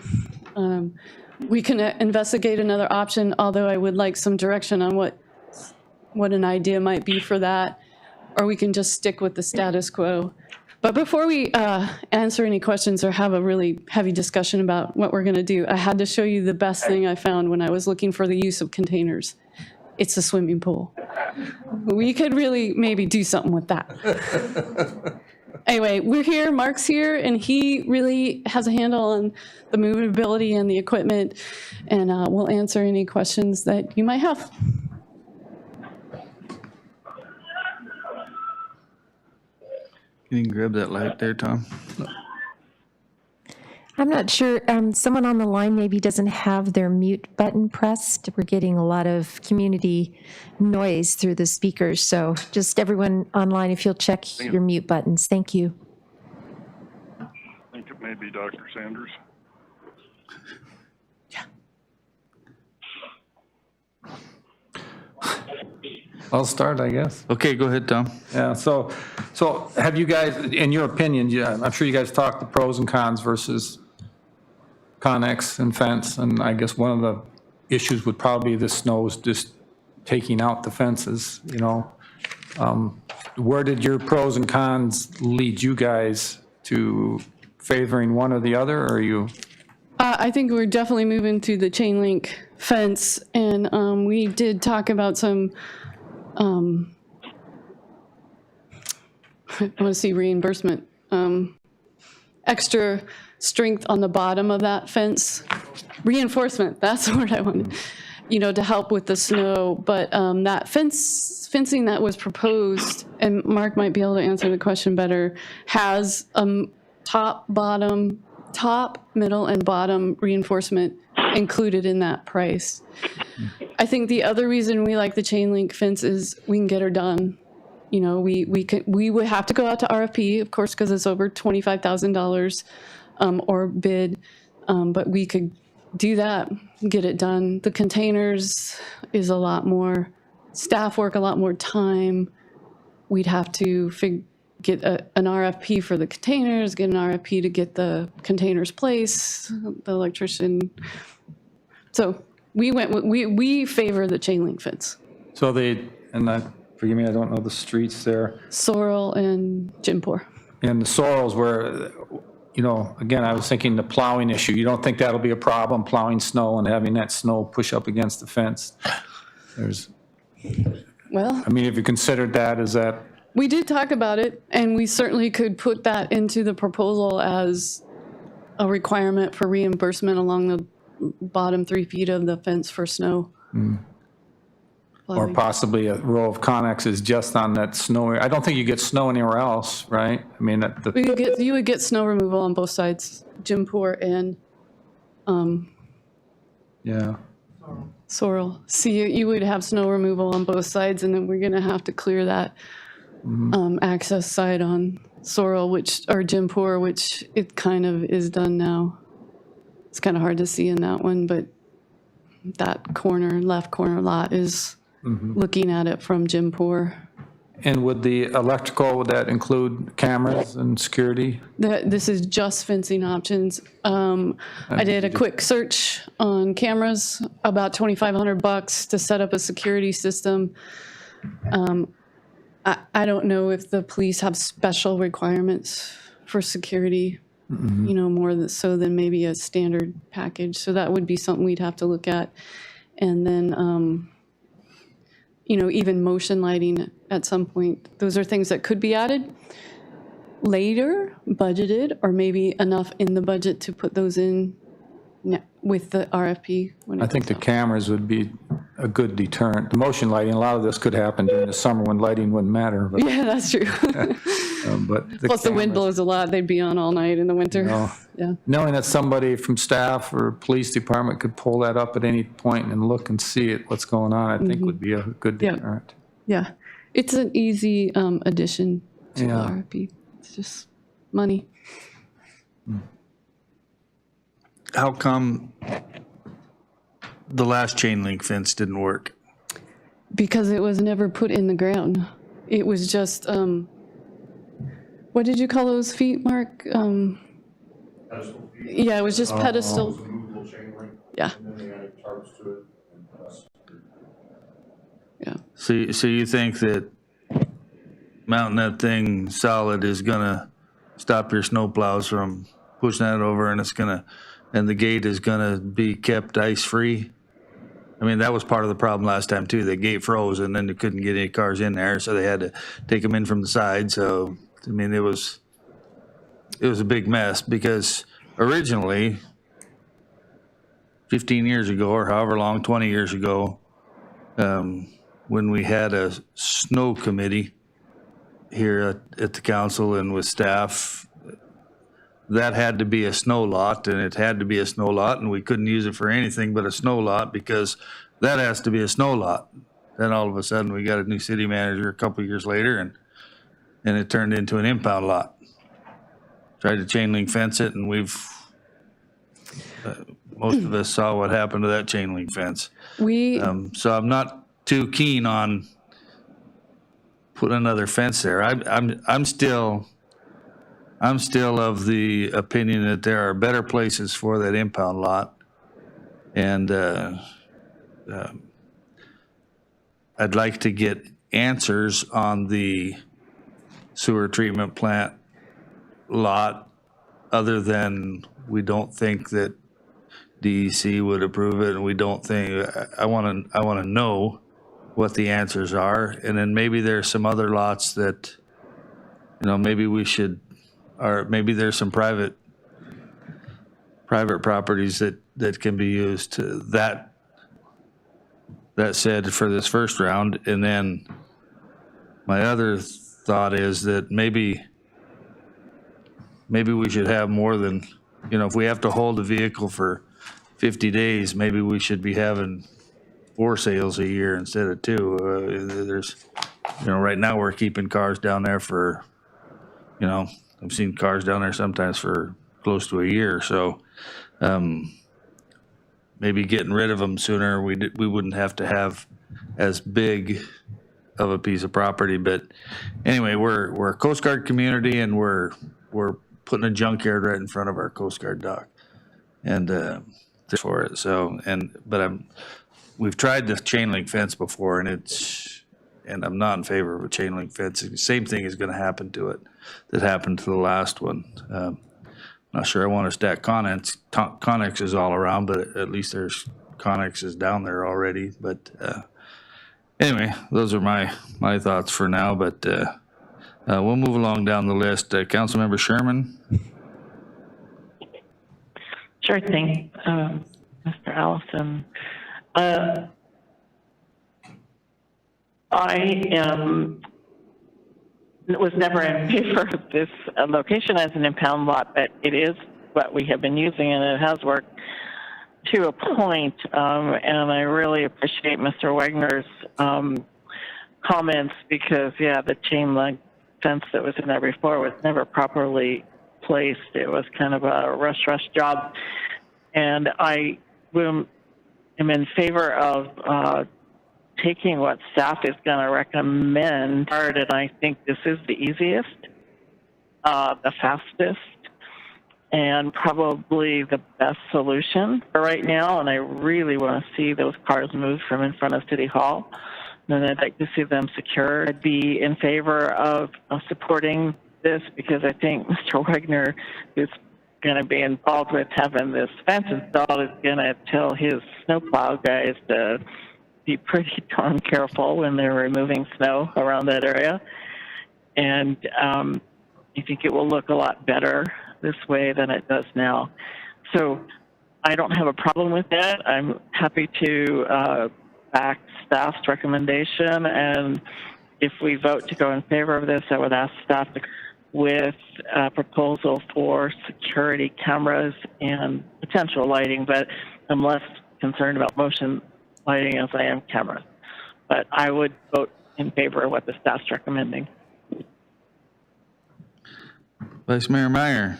[SPEAKER 11] We can investigate another option, although I would like some direction on what an idea might be for that, or we can just stick with the status quo. But before we answer any questions or have a really heavy discussion about what we're going to do, I had to show you the best thing I found when I was looking for the use of containers. It's a swimming pool. We could really maybe do something with that. Anyway, we're here, Mark's here, and he really has a handle on the movability and the equipment, and we'll answer any questions that you might have.
[SPEAKER 1] You can grab that light there, Tom.
[SPEAKER 10] I'm not sure, someone on the line maybe doesn't have their mute button pressed. We're getting a lot of community noise through the speakers, so just everyone online, if you'll check your mute buttons. Thank you.
[SPEAKER 7] I think it may be Dr. Sanders.
[SPEAKER 5] I'll start, I guess.
[SPEAKER 1] Okay, go ahead, Tom.
[SPEAKER 5] Yeah, so have you guys, in your opinion, I'm sure you guys talked the pros and cons versus Connex and fence, and I guess one of the issues would probably be the snow is just taking out the fences, Where did your pros and cons lead you guys to favoring one or the other, or are you?
[SPEAKER 11] I think we're definitely moving to the chain link fence, and we did talk about some I want to see reimbursement, extra strength on the bottom of that fence. Reinforcement, that's the word I wanted, to help with the snow. But that fencing that was proposed, and Mark might be able to answer the question better, has top, middle, and bottom reinforcement included in that price. I think the other reason we like the chain link fence is we can get her done. We would have to go out to RFP, of course, because it's over $25,000 or bid, but we could do that, get it done. The containers is a lot more staff work, a lot more time. We'd have to get an RFP for the containers, get an RFP to get the containers placed, the electrician. So we favor the chain link fence.
[SPEAKER 5] So forgive me, I don't know the streets there.
[SPEAKER 11] Sorrel and Jimpur.
[SPEAKER 5] And the Sorrels where, again, I was thinking the plowing issue. You don't think that'll be a problem, plowing snow and having that snow push up against the fence?
[SPEAKER 11] Well,
[SPEAKER 5] have you considered that? Is that?
[SPEAKER 11] We did talk about it, and we certainly could put that into the proposal as a requirement for reimbursement along the bottom 3 feet of the fence for snow.
[SPEAKER 5] Or possibly a row of connexes just on that snow area. I don't think you get snow anywhere else, right?
[SPEAKER 11] You would get snow removal on both sides, Jimpur and Sorrel. See, you would have snow removal on both sides, and then we're going to have to clear that access side on Sorrel, or Jimpur, which it kind of is done now. It's kind of hard to see in that one, but that left corner lot is looking at it from Jimpur.
[SPEAKER 5] And would that include cameras and security?
[SPEAKER 11] This is just fencing options. I did a quick search on cameras, about $2,500 to set up a security system. I don't know if the police have special requirements for security, you know, so than maybe a standard package. So that would be something we'd have to look at. And then, you know, even motion lighting at some point. Those are things that could be added later, budgeted, or maybe enough in the budget to put those in with the RFP.
[SPEAKER 5] I think the cameras would be a good deterrent. The motion lighting, a lot of this could happen during the summer when lighting wouldn't matter. But,
[SPEAKER 11] Yeah, that's true.
[SPEAKER 5] but
[SPEAKER 11] Plus the wind blows a lot. They'd be on all night in the winter. Yeah.
[SPEAKER 5] Knowing that somebody from staff or police department could pull that up at any point and look and see it, what's going on, I think would be a good
[SPEAKER 11] Yeah.
[SPEAKER 5] deterrent.
[SPEAKER 11] Yeah. It's an easy addition to the RFP. It's just money.
[SPEAKER 1] How come the last chain link fence didn't work?
[SPEAKER 11] Because it was never put in the ground. It was just, what did you call those feet, Mark? Yeah, it was just pedestal. Yeah. Yeah.
[SPEAKER 1] So you think that mounting that thing solid is gonna stop your snow plows from pushing that over, and and the gate is gonna be kept ice free? I mean, that was part of the problem last time too. The gate froze and then they couldn't get any cars in there, so they had to take them in from the side. So, I mean, it was a big mess because originally 15 years ago or however long, 20 years ago, when we had a snow committee here at the council and with staff, that had to be a snow lot, and it had to be a snow lot, and we couldn't use it for anything but a snow lot because that has to be a snow lot. Then all of a sudden, we got a new city manager a couple years later, and it turned into an impound lot. Tried to chain link fence it, and most of us saw what happened to that chain link fence. So I'm not too keen on putting another fence there. I'm still of the opinion that there are better places for that impound lot. And I'd like to get answers on the sewer treatment plant lot, other than we don't think that DEC would approve it, and we don't think, I want to know what the answers are. And then maybe there's some other lots that, you know, maybe we should, or maybe there's some private properties that can be used to that said for this first round. And then my other thought is that maybe we should have more than, you know, if we have to hold a vehicle for 50 days, maybe we should be having 4 sales a year instead of 2. There's, you know, right now we're keeping cars down there for, you know, I've seen cars down there sometimes for close to a year. So maybe getting rid of them sooner, we wouldn't have to have as big of a piece of property. But anyway, we're a Coast Guard community, and we're putting a junkyard right in front of our Coast Guard dock, and for it. So we've tried the chain link fence before, and I'm not in favor of a chain link fence. The same thing is going to happen to it that happened to the last one. Not sure I want to stack connexes all around, but at least there's connexes down there already. But anyway, those are my thoughts for now. But we'll move along down the list. Councilmember Sherman.
[SPEAKER 6] Sure thing, Mr. Allison. I was never in favor of this location as an impound lot, but it is what we have been using, and it has worked to a point. And I really appreciate Mr. Wagner's comments, because, yeah, the chain link fence that was in there before was never properly placed. It was kind of a rush job. And I am in favor of taking what staff is going to recommend, and I think this is the easiest, the fastest, and probably the best solution for right now. And I really want to see those cars moved from in front of City Hall. and I'd like to see them secure. I'd be in favor of supporting this because I think Mr. Wagner, who's going to be involved with having this fence installed, is going to tell his snowplow guys to be pretty darn careful when they're removing snow around that area. And I think it will look a lot better this way than it does now. So I don't have a problem with that. I'm happy to back staff's recommendation. And if we vote to go in favor of this, I would ask staff to with a proposal for security cameras and potential lighting, but I'm less concerned about motion lighting as I am cameras. But I would vote in favor of what the staff's recommending.
[SPEAKER 1] Vice Mayor Meyer.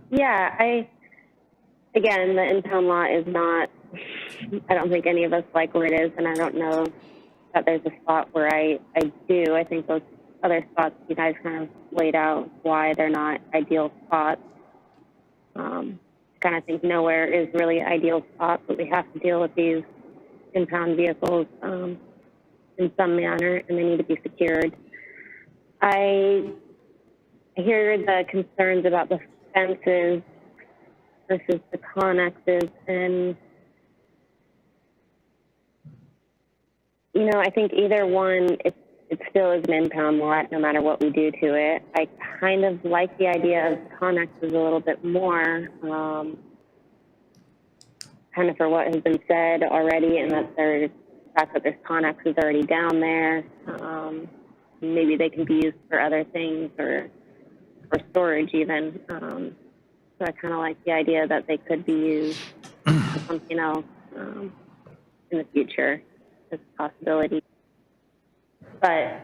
[SPEAKER 8] Yeah, again, the impound lot is not, I don't think any of us like where it is, and I don't know that there's a spot where I do. I think those other spots you guys kind of laid out why they're not ideal spots. Kind of think nowhere is really an ideal spot, but we have to deal with these impound vehicles in some manner, and they need to be secured. I hear the concerns about the fences versus the connexes, and I think either one, it still is an impound lot no matter what we do to it. I kind of like the idea of connexes a little bit more, kind of for what has been said already, and that the fact that there's connexes already down there. Maybe they can be used for other things or for storage even. So I kind of like the idea that they could be used for something else in the future as a possibility. But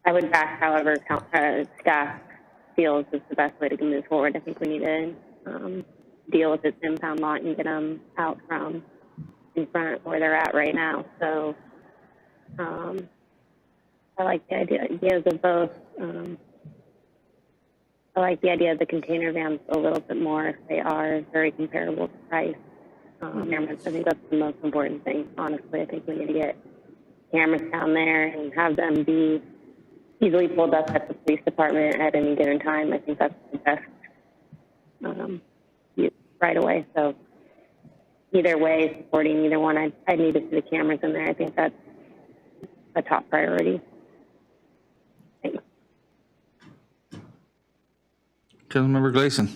[SPEAKER 8] I would back however staff feels is the best way to move forward. I think we need to deal with this impound lot and get them out from in front where they're at right now. So I like the ideas of both. I like the idea of the container vans a little bit more if they are very comparable to price. I think that's the most important thing, honestly. I think we need to get cameras down there and have them be easily pulled up at the police department at any given time. I think that's the best use right away. So either way, supporting either one, I'd need to see the cameras in there. I think that's a top priority. Thanks.
[SPEAKER 1] Councilmember Gleason.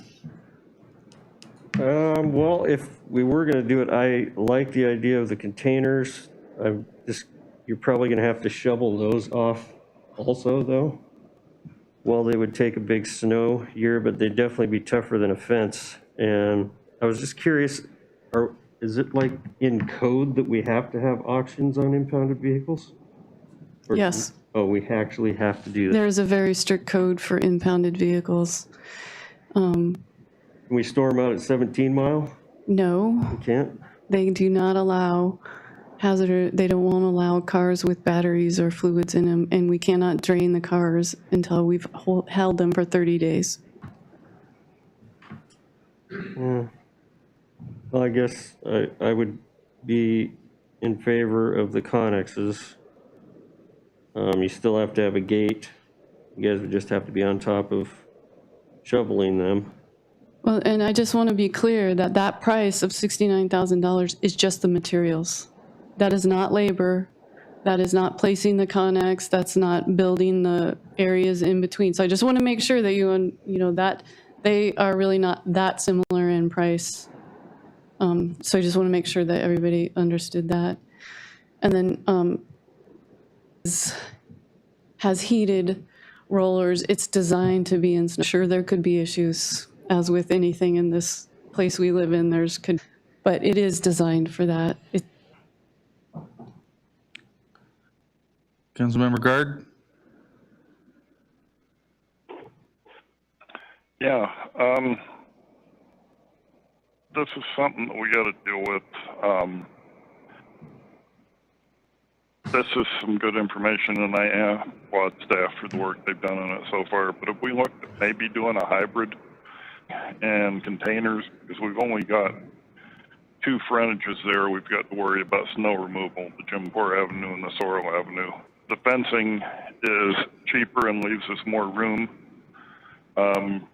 [SPEAKER 3] Well, if we were going to do it, I like the idea of the containers. You're probably going to have to shovel those off also, though. Well, they would take a big snow year, but they'd definitely be tougher than a fence. And I was just curious, is it like in code that we have to have auctions on impounded vehicles?
[SPEAKER 11] Yes.
[SPEAKER 3] Oh, we actually have to do that.
[SPEAKER 11] There's a very strict code for impounded vehicles.
[SPEAKER 3] Can we store them out at 17 Mile?
[SPEAKER 11] No,
[SPEAKER 3] We can't?
[SPEAKER 11] they do not allow they won't allow cars with batteries or fluids in them, and we cannot drain the cars until we've held them for 30 days.
[SPEAKER 3] Well, I guess I would be in favor of the connexes. You still have to have a gate. You guys would just have to be on top of shoveling them.
[SPEAKER 11] Well, and I just want to be clear that that price of $69,000 is just the materials. That is not labor. That is not placing the connex. That's not building the areas in between. So I just want to make sure that that they are really not that similar in price. So I just want to make sure that everybody understood that. And then has heated rollers. It's designed to be in snow. Sure, there could be issues, as with anything in this place we live in. But it is designed for that.
[SPEAKER 1] Councilmember Guard.
[SPEAKER 7] Yeah, this is something that we got to deal with. This is some good information, and I applaud staff for the work they've done on it so far. But if we look at maybe doing a hybrid and containers, because we've only got 2 frontages there. We've got to worry about snow removal, the Jim Poor Avenue and the Sorrel Avenue. The fencing is cheaper and leaves us more room. On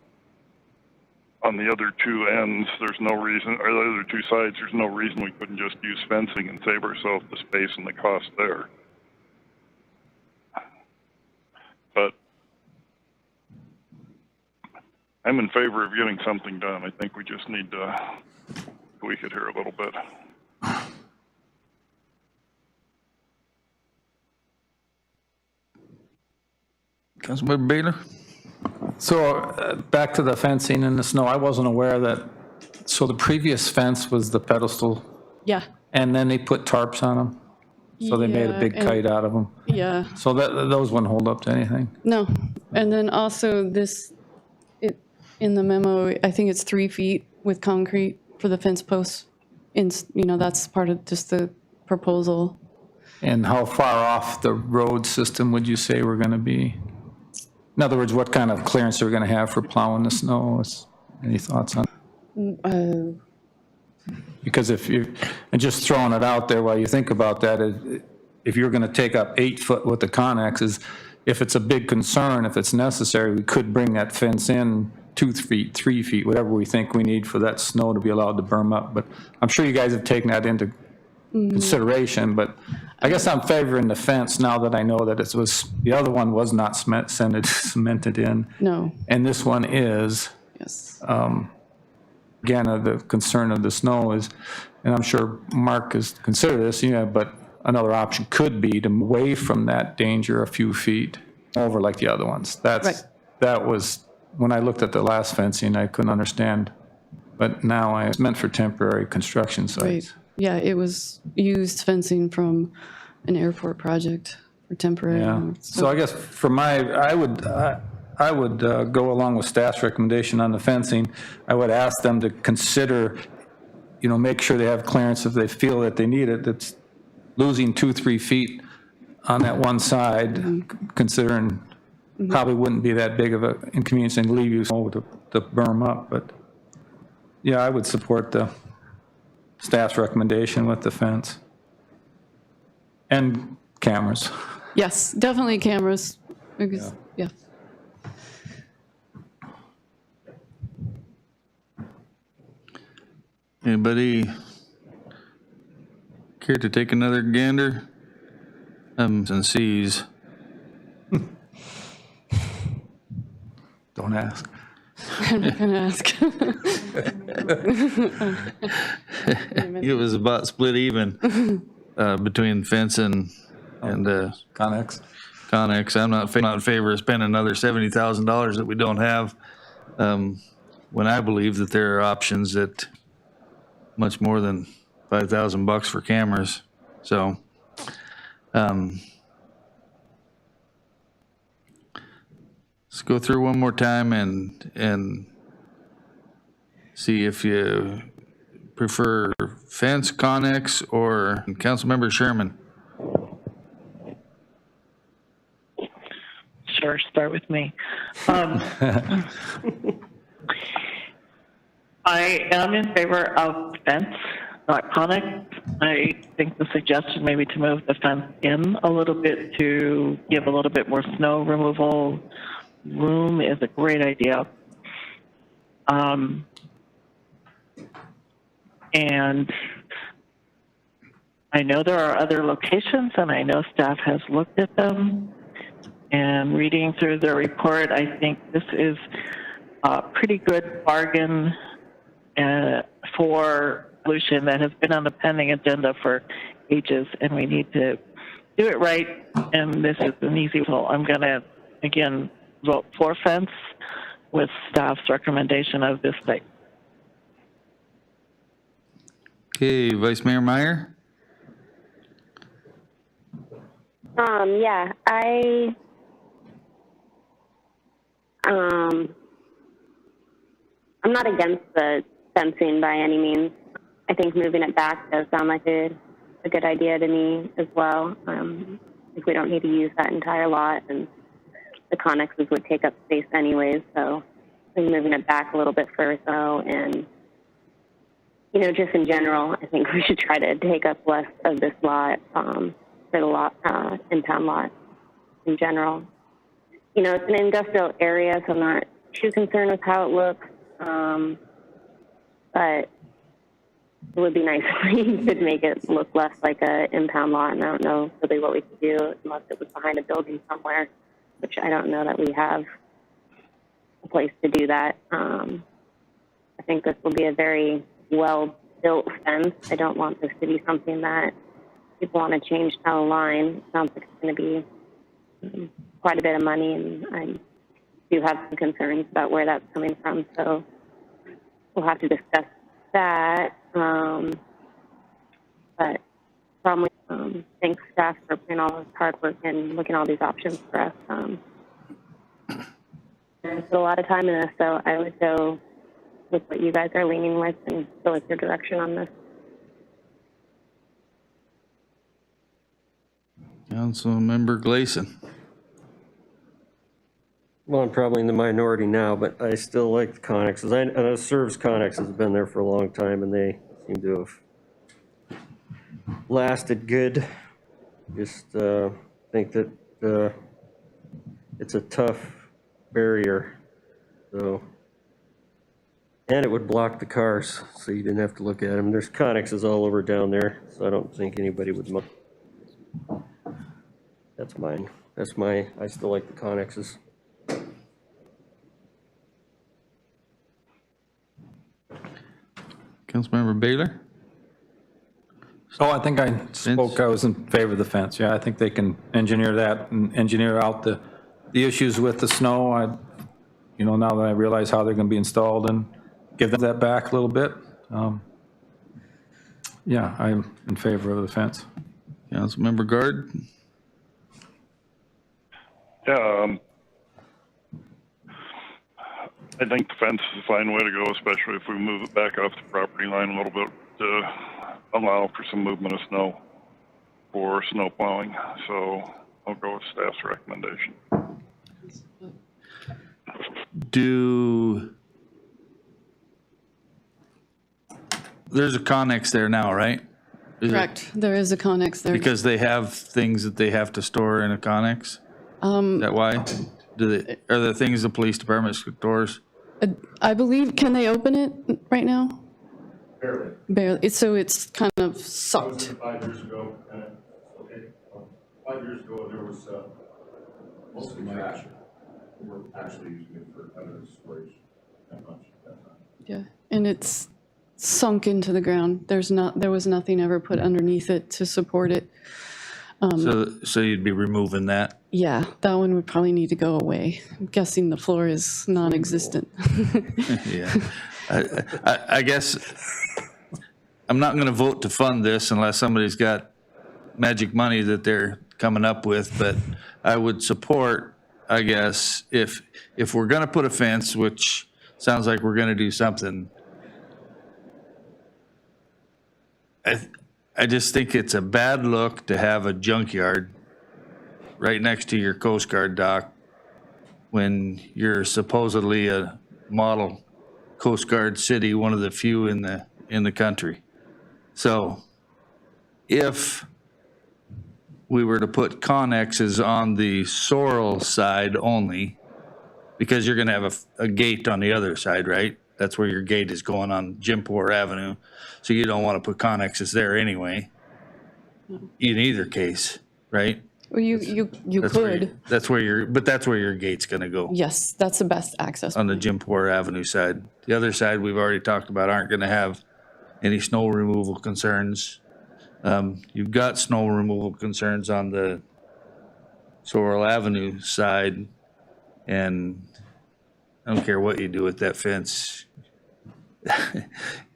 [SPEAKER 7] the other 2 ends, there's no reason, or the other 2 sides, there's no reason we couldn't just use fencing and save ourselves the space and the cost there. But I'm in favor of getting something done. I think we just need to tweak it here a little bit.
[SPEAKER 1] Councilmember Baylor?
[SPEAKER 5] So back to the fencing and the snow, I wasn't aware that, so the previous fence was the pedestal,
[SPEAKER 11] Yeah,
[SPEAKER 5] and then they put tarps on them? So they made a
[SPEAKER 11] Yeah,
[SPEAKER 5] big
[SPEAKER 11] and-
[SPEAKER 5] kite out of them?
[SPEAKER 11] yeah.
[SPEAKER 5] So those wouldn't hold up to anything?
[SPEAKER 11] No, and then also in the memo, I think it's 3 feet with concrete for the fence posts. That's part of just the proposal.
[SPEAKER 5] And how far off the road system would you say we're going to be? In other words, what kind of clearance are we going to have for plowing the snow? Any thoughts on? Because and just throwing it out there while you think about that, if you're going to take up 8 foot with the connexes, if it's a big concern, if it's necessary, we could bring that fence in 2 feet, 3 feet, whatever we think we need for that snow to be allowed to berm up. But I'm sure you guys have taken that into consideration, but I guess I'm favoring the fence now that I know that the other one was not cemented in.
[SPEAKER 11] No,
[SPEAKER 5] And this one is.
[SPEAKER 11] yes.
[SPEAKER 5] Again, the concern of the snow is, and I'm sure Mark has considered this, but another option could be to move away from that danger a few feet over like the other ones.
[SPEAKER 11] Right.
[SPEAKER 5] That was, when I looked at the last fencing, I couldn't understand. But now it's meant for temporary construction sites.
[SPEAKER 11] Right. Yeah, it was used fencing from an airport project for temporary.
[SPEAKER 5] Yeah. So I guess I would go along with staff's recommendation on the fencing. I would ask them to consider, make sure they have clearance if they feel that they need it. That's losing 2-3 feet on that one side, considering probably wouldn't be that big of an inconvenience and leave you to berm up. But yeah, I would support the staff's recommendation with the fence and cameras.
[SPEAKER 11] Yes, definitely cameras. Because, yeah.
[SPEAKER 1] Anybody care to take another gander? And C's.
[SPEAKER 5] Don't ask.
[SPEAKER 11] I'm not going to ask.
[SPEAKER 1] It was about split even between fence and
[SPEAKER 5] Connex.
[SPEAKER 1] Connex. I'm not in favor of spending another $70,000 that we don't have, when I believe that there are options that much more than $5,000 for cameras. So, let's go through one more time and see if you prefer fence, Connex, or Councilmember Sherman.
[SPEAKER 6] Sure, start with me. I am in favor of fence, not Connex. I think the suggestion maybe to move the fence in a little bit to give a little bit more snow removal room is a great idea. And I know there are other locations, and I know staff has looked at them. And reading through the report, I think this is a pretty good bargain for a solution that has been on the pending agenda for ages, and we need to do it right. And this is an easy one. I'm going to, again, vote for fence with staff's recommendation of this type.
[SPEAKER 1] Okay, Vice Mayor Meyer?
[SPEAKER 8] Yeah, I'm not against the fencing by any means. I think moving it back does sound like a good idea to me as well. I think we don't need to use that entire lot, and the connexes would take up space anyways, so moving it back a little bit further. And, you know, just in general, I think we should try to take up less of this lot, for the lot, impound lot in general. You know, it's an industrial area, so I'm not too concerned with how it looks. But it would be nice if we could make it look less like a impound lot, and I don't know really what we could do unless it was behind a building somewhere, which I don't know that we have a place to do that. I think this will be a very well-built fence. I don't want this to be something that people want to change down the line. It sounds like it's going to be quite a bit of money, and I do have some concerns about where that's coming from, so we'll have to discuss that. But probably thanks staff for putting all this hard work and looking at all these options for us. There's a lot of time in this, so I would go with what you guys are leaning with and go with your direction on this.
[SPEAKER 1] Councilmember Gleason.
[SPEAKER 3] Well, I'm probably in the minority now, but I still like the connexes. I know Serves Connex has been there for a long time, and they seem to have lasted good. Just think that it's a tough barrier, so. And it would block the cars, so you didn't have to look at them. There's connexes all over down there, so I don't think anybody would. That's mine. I still like the connexes.
[SPEAKER 1] Councilmember Baylor?
[SPEAKER 5] Oh, I think I spoke, I was in favor of the fence. Yeah, I think they can engineer that and engineer out the issues with the snow. You know, now that I realize how they're going to be installed, and give them that back a little bit. Yeah, I'm in favor of the fence.
[SPEAKER 1] Councilmember Guard?
[SPEAKER 7] Yeah, I think the fence is a fine way to go, especially if we move it back off the property line a little bit to allow for some movement of snow for snow plowing. So I'll go with staff's recommendation.
[SPEAKER 1] There's a Connex there now, right?
[SPEAKER 11] Correct. There is a Connex there.
[SPEAKER 1] Because they have things that they have to store in a Connex? Is that why? Are there things the police department stores?
[SPEAKER 11] I believe, can they open it right now? Barely. So it's kind of sucked.
[SPEAKER 14] 5 years ago, okay. 5 years ago, there was mostly trash. We were actually using it for other storage that much at that time.
[SPEAKER 11] Yeah, and it's sunk into the ground. There was nothing ever put underneath it to support it.
[SPEAKER 1] So you'd be removing that?
[SPEAKER 11] Yeah, that one would probably need to go away. I'm guessing the floor is non-existent.
[SPEAKER 1] Yeah. I guess I'm not going to vote to fund this unless somebody's got magic money that they're coming up with, but I would support, I guess, if we're going to put a fence, which sounds like we're going to do something, I just think it's a bad look to have a junkyard right next to your Coast Guard dock when you're supposedly a model Coast Guard city, one of the few in the country. So if we were to put connexes on the Sorrel side only, because you're going to have a gate on the other side, right? That's where your gate is going on Jimpour Avenue. So you don't want to put connexes there anyway, in either case, right?
[SPEAKER 11] Well, you could.
[SPEAKER 1] That's where your gate's going to go.
[SPEAKER 11] Yes, that's the best access.
[SPEAKER 1] On the Jimpour Avenue side. The other side, we've already talked about, aren't going to have any snow removal concerns. You've got snow removal concerns on the Sorrel Avenue side, and I don't care what you do with that fence.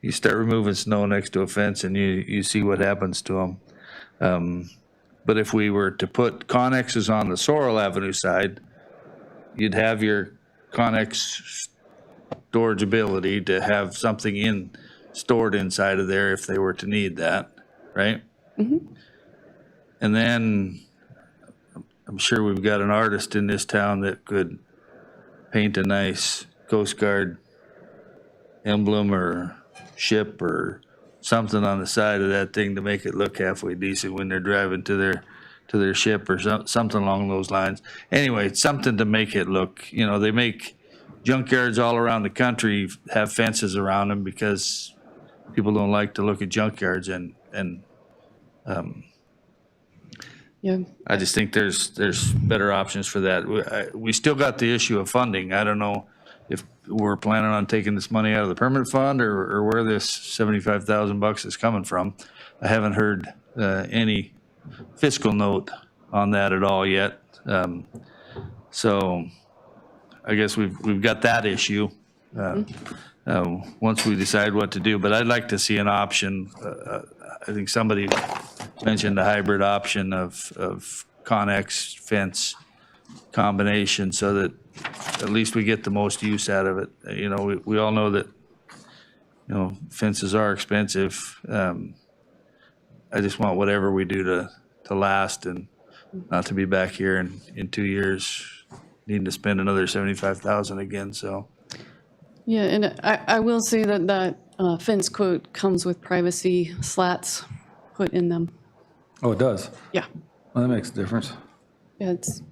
[SPEAKER 1] You start removing snow next to a fence and you see what happens to them. But if we were to put connexes on the Sorrel Avenue side, you'd have your connex storage ability to have something stored inside of there if they were to need that, right?
[SPEAKER 11] Mm-hmm.
[SPEAKER 1] And then I'm sure we've got an artist in this town that could paint a nice Coast Guard emblem or ship or something on the side of that thing to make it look halfway decent when they're driving to their ship or something along those lines. Anyway, something to make it look, they make junkyards all around the country have fences around them because people don't like to look at junkyards and
[SPEAKER 11] Yeah.
[SPEAKER 1] I just think there's better options for that. We still got the issue of funding. I don't know if we're planning on taking this money out of the permanent fund or where this $75,000 is coming from. I haven't heard any fiscal note on that at all yet. So I guess we've got that issue once we decide what to do. But I'd like to see an option. I think somebody mentioned the hybrid option of Connex fence combination so that at least we get the most use out of it. We all know that, fences are expensive. I just want whatever we do to last and not to be back here in 2 years needing to spend another $75,000 again, so.
[SPEAKER 11] Yeah, and I will say that fence quote comes with privacy slats put in them.
[SPEAKER 5] Oh, it does?
[SPEAKER 11] Yeah.
[SPEAKER 5] Well, that makes a difference.
[SPEAKER 11] Yeah, it's,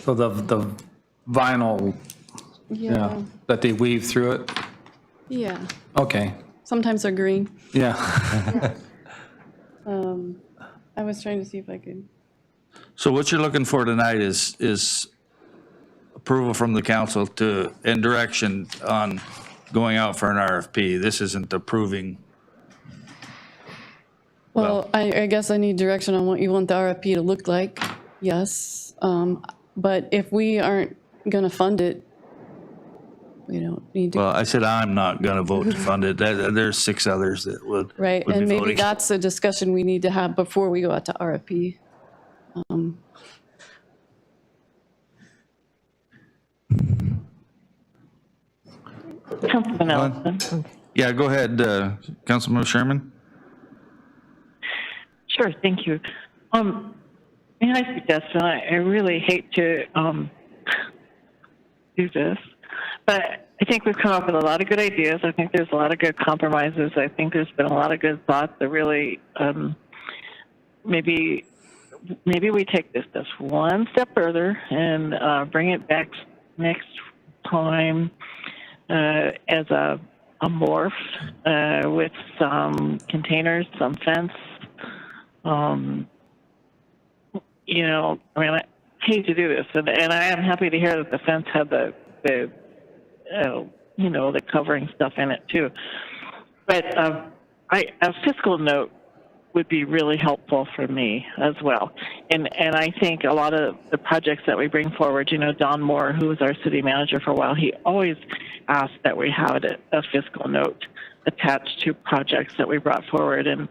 [SPEAKER 5] So the vinyl,
[SPEAKER 11] yeah,
[SPEAKER 5] that they weave through it?
[SPEAKER 11] yeah.
[SPEAKER 5] Okay,
[SPEAKER 11] Sometimes they're green.
[SPEAKER 5] yeah.
[SPEAKER 11] I was trying to see if I could.
[SPEAKER 1] So what you're looking for tonight is approval from the council and direction on going out for an RFP. This isn't approving.
[SPEAKER 11] Well, I guess I need direction on what you want the RFP to look like, yes. But if we aren't going to fund it, we don't need to.
[SPEAKER 1] Well, I said I'm not going to vote to fund it. There's 6 others that would.
[SPEAKER 11] Right,
[SPEAKER 1] would be
[SPEAKER 11] and maybe
[SPEAKER 1] voting.
[SPEAKER 11] that's a discussion we need to have before we go out to RFP.
[SPEAKER 6] Councilman Ellison.
[SPEAKER 1] Yeah, go ahead, Councilman Sherman.
[SPEAKER 6] Sure, thank you. May I suggest, and I really hate to do this, but I think we've come up with a lot of good ideas. I think there's a lot of good compromises. I think there's been a lot of good thoughts that really maybe we take this just one step further and bring it back next time as a morph with some containers, some fence. I hate to do this, and I am happy to hear that the fence had the covering stuff in it too. But a fiscal note would be really helpful for me as well. And I think a lot of the projects that we bring forward, Don Moore, who was our city manager for a while, he always asked that we had a fiscal note attached to projects that we brought forward. And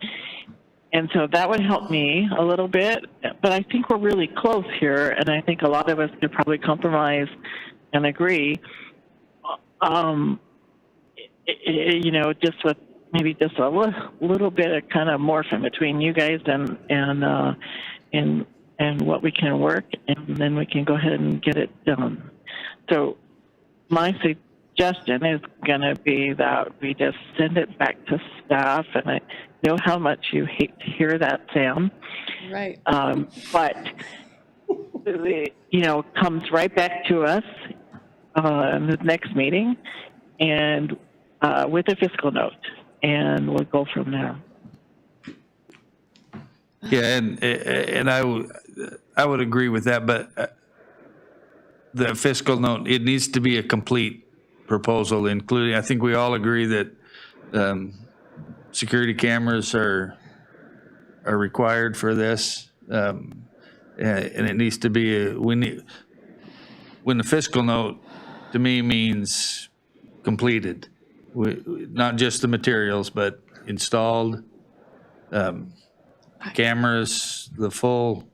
[SPEAKER 6] so that would help me a little bit, but I think we're really close here, and I think a lot of us could probably compromise and agree, just with maybe just a little bit of kind of morphing between you guys and what we can work, and then we can go ahead and get it done. So my suggestion is going to be that we just send it back to staff, and I know how much you hate to hear that, Sam.
[SPEAKER 11] Right.
[SPEAKER 6] But comes right back to us in the next meeting, and with a fiscal note, and we'll go from there.
[SPEAKER 1] Yeah, and I would agree with that, but the fiscal note, it needs to be a complete proposal, including, I think we all agree that security cameras are required for this, and it needs to be when the fiscal note to me means completed, not just the materials, but installed cameras, the full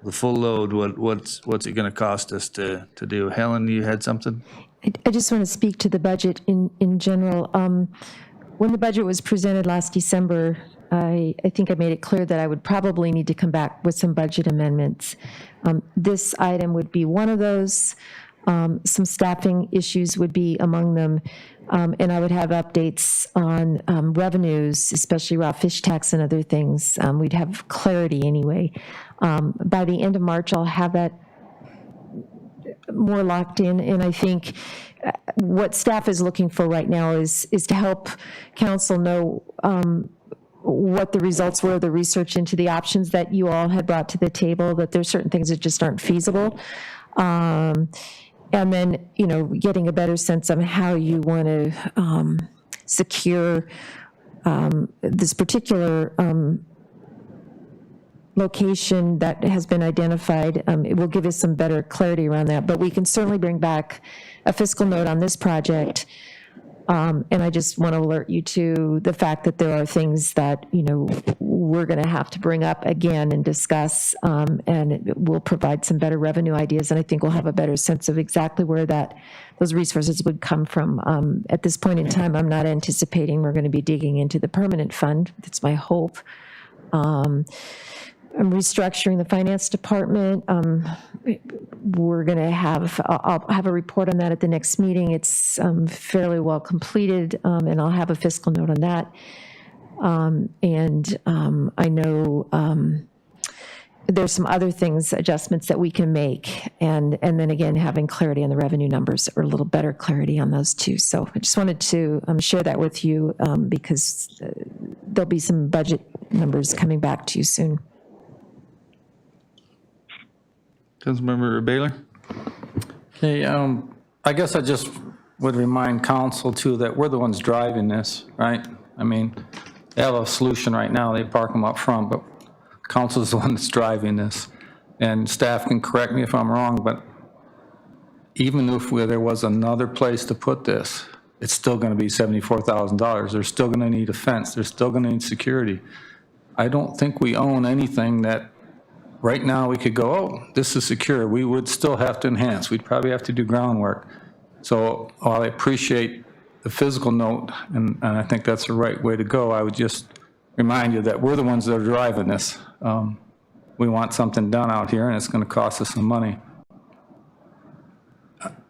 [SPEAKER 1] load. What's it going to cost us to do? Helen, you had something?
[SPEAKER 10] I just want to speak to the budget in general. When the budget was presented last December, I think I made it clear that I would probably need to come back with some budget amendments. This item would be one of those. Some staffing issues would be among them. And I would have updates on revenues, especially raw fish tax and other things. We'd have clarity anyway. By the end of March, I'll have that more locked in. And I think what staff is looking for right now is to help council know what the results were of the research into the options that you all had brought to the table, that there's certain things that just aren't feasible. And then, you know, getting a better sense of how you want to secure this particular location that has been identified. It will give us some better clarity around that, but we can certainly bring back a fiscal note on this project. And I just want to alert you to the fact that there are things that, you know, we're going to have to bring up again and discuss, and it will provide some better revenue ideas. And I think we'll have a better sense of exactly where those resources would come from. At this point in time, I'm not anticipating we're going to be digging into the permanent fund. That's my hope. I'm restructuring the finance department. We're going to I'll have a report on that at the next meeting. It's fairly well completed, and I'll have a fiscal note on that. I know there's some other things, adjustments that we can make, and then again, having clarity on the revenue numbers, or a little better clarity on those too. So I just wanted to share that with you because there'll be some budget numbers coming back to you soon.
[SPEAKER 1] Councilmember Baylor?
[SPEAKER 5] Okay, I guess I just would remind council too that we're the ones driving this, right? I mean, they have a solution right now, they park them up front, but council's the one that's driving this. And staff can correct me if I'm wrong, but even if there was another place to put this, it's still gonna be $74,000. They're still gonna need a fence, they're still gonna need security. I don't think we own anything that right now we could go, oh, this is secure. We would still have to enhance. We'd probably have to do groundwork. So while I appreciate the physical note, and I think that's the right way to go, I would just remind you that we're the ones that are driving this. We want something done out here, and it's going to cost us some money.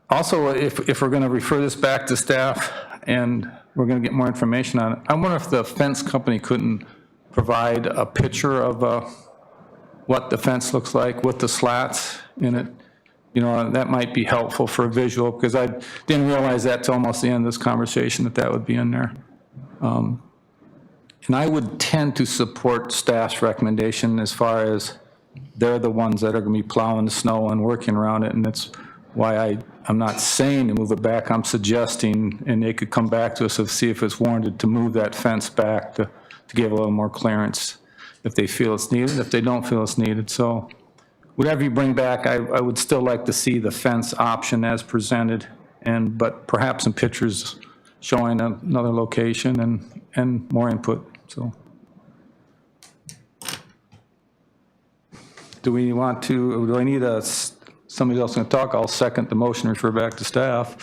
[SPEAKER 5] Also, if we're going to refer this back to staff and we're going to get more information on it, I wonder if the fence company couldn't provide a picture of what the fence looks like with the slats in it. You know, that might be helpful for a visual, because I didn't realize that till almost the end of this conversation that would be in there. And I would tend to support staff's recommendation as far as they're the ones that are going to be plowing the snow and working around it, and that's why I'm not saying to move it back. I'm suggesting, and they could come back to us and see if it's warranted to move that fence back to give a little more clearance if they feel it's needed, if they don't feel it's needed. So whatever you bring back, I would still like to see the fence option as presented, but perhaps some pictures showing another location and more input. So do I need somebody else going to talk? I'll second the motion, refer back to staff.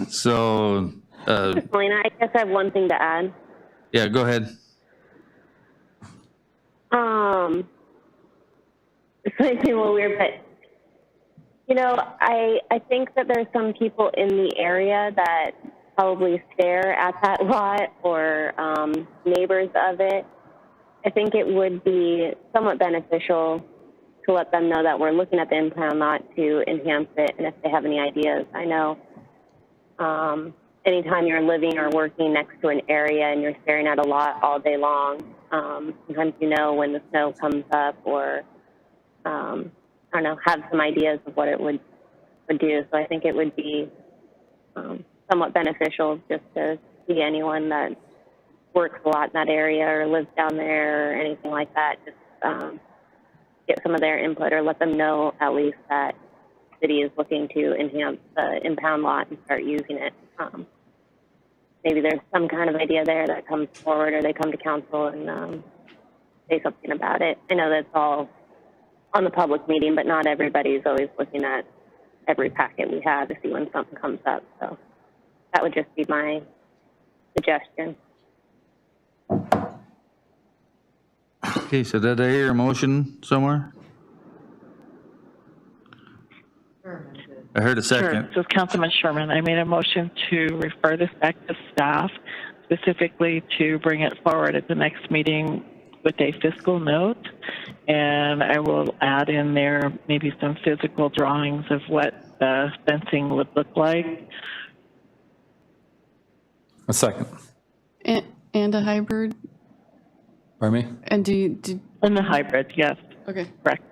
[SPEAKER 1] So,
[SPEAKER 8] Melina, I guess I have one thing to add.
[SPEAKER 1] Yeah, go ahead.
[SPEAKER 8] This might seem a little weird, but, you know, I think that there's some people in the area that probably stare at that lot, or neighbors of it. I think it would be somewhat beneficial to let them know that we're looking at the impound lot to enhance it, and if they have any ideas. I know anytime you're living or working next to an area and you're staring at a lot all day long, sometimes you know when the snow comes up, or I don't know, have some ideas of what it would do. So I think it would be somewhat beneficial just to see anyone that works a lot in that area or lives down there or anything like that, just get some of their input, or let them know at least that the city is looking to enhance the impound lot and start using it. Maybe there's some kind of idea there that comes forward, or they come to council and say something about it. I know that's all on the public meeting, but not everybody's always looking at every packet we have to see when something comes up. So that would just be my suggestion.
[SPEAKER 1] Okay, so did I hear a motion somewhere? I heard a
[SPEAKER 6] Sure.
[SPEAKER 1] second.
[SPEAKER 6] This is Councilman Sherman. I made a motion to refer this back to staff, specifically to bring it forward at the next meeting with a fiscal note. And I will add in there maybe some physical drawings of what the fencing would look like.
[SPEAKER 5] A second.
[SPEAKER 11] And a hybrid?
[SPEAKER 5] Pardon me?
[SPEAKER 11] And do you,
[SPEAKER 6] In the hybrid, yes,
[SPEAKER 11] okay.
[SPEAKER 6] correct.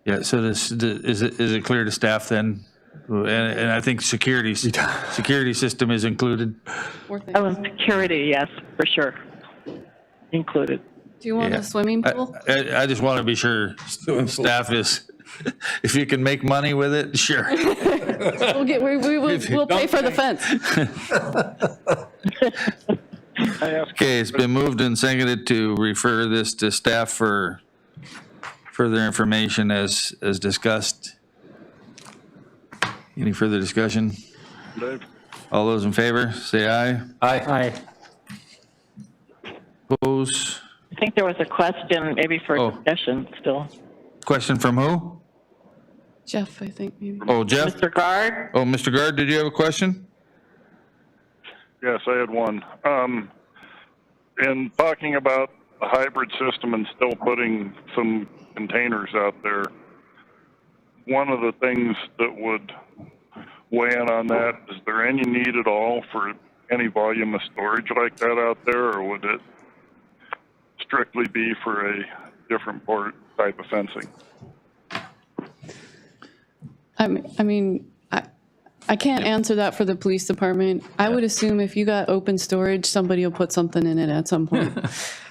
[SPEAKER 1] Yeah, so is it clear to staff then? And I think security system is included.
[SPEAKER 6] Oh, and security, yes, for sure, included.
[SPEAKER 11] Do you want
[SPEAKER 1] Yeah.
[SPEAKER 11] a swimming pool?
[SPEAKER 1] I just want to be sure staff is, if you can make money with it, sure.
[SPEAKER 11] We'll pay for the fence.
[SPEAKER 1] Okay, it's been moved and seconded to refer this to staff for further information as discussed. Any further discussion?
[SPEAKER 7] Dave?
[SPEAKER 1] All those in favor, say aye.
[SPEAKER 5] Aye.
[SPEAKER 1] Oppose?
[SPEAKER 6] I think there was a question maybe for
[SPEAKER 1] Oh.
[SPEAKER 6] discussion still.
[SPEAKER 1] Question from who?
[SPEAKER 11] Jeff, I think maybe.
[SPEAKER 1] Oh, Jeff?
[SPEAKER 6] Mr. Guard?
[SPEAKER 1] Oh, Mr. Guard, did you have a question?
[SPEAKER 7] Yes, I had one. In talking about the hybrid system and still putting some containers out there, one of the things that would weigh in on that, is there any need at all for any volume of storage like that out there, or would it strictly be for a different type of fencing?
[SPEAKER 11] I mean, I can't answer that for the police department. I would assume if you got open storage, somebody will put something in it at some point.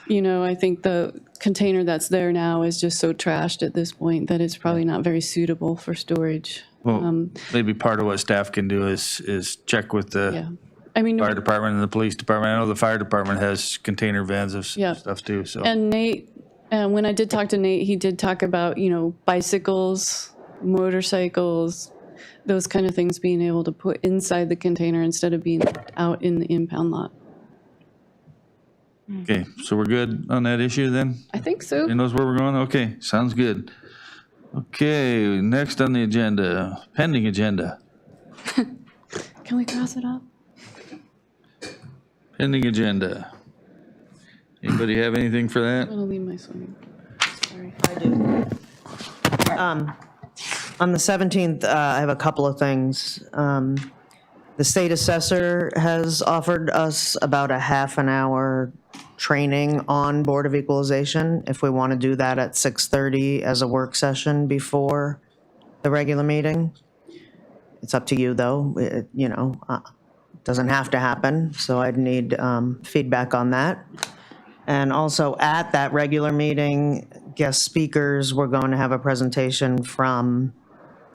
[SPEAKER 11] You know, I think the container that's there now is just so trashed at this point that it's probably not very suitable for storage.
[SPEAKER 1] Well, maybe part of what staff can do is check with
[SPEAKER 11] Yeah.
[SPEAKER 1] the
[SPEAKER 11] I mean,
[SPEAKER 1] fire department and the police department. I know the fire department has container vans of
[SPEAKER 11] Yeah.
[SPEAKER 1] stuff too, so.
[SPEAKER 11] and Nate, when I did talk to Nate, he did talk about, you know, bicycles, motorcycles, those kind of things being able to put inside the container instead of being out in the impound lot.
[SPEAKER 1] Okay, so we're good on that issue then?
[SPEAKER 11] I think so.
[SPEAKER 1] He knows where we're going? Okay, sounds good. Okay, next on the agenda, pending agenda.
[SPEAKER 11] Can we cross it off?
[SPEAKER 1] Pending agenda. Anybody have anything for
[SPEAKER 11] I'm
[SPEAKER 1] that?
[SPEAKER 11] gonna leave my swimming. Sorry.
[SPEAKER 2] On the 17th, I have a couple of things. The state assessor has offered us about a half an hour training on Board of Equalization, if we want to do that at 6:30 as a work session before the regular meeting. It's up to you, though. It doesn't have to happen, so I'd need feedback on that. And also, at that regular meeting, guest speakers, we're going to have a presentation from,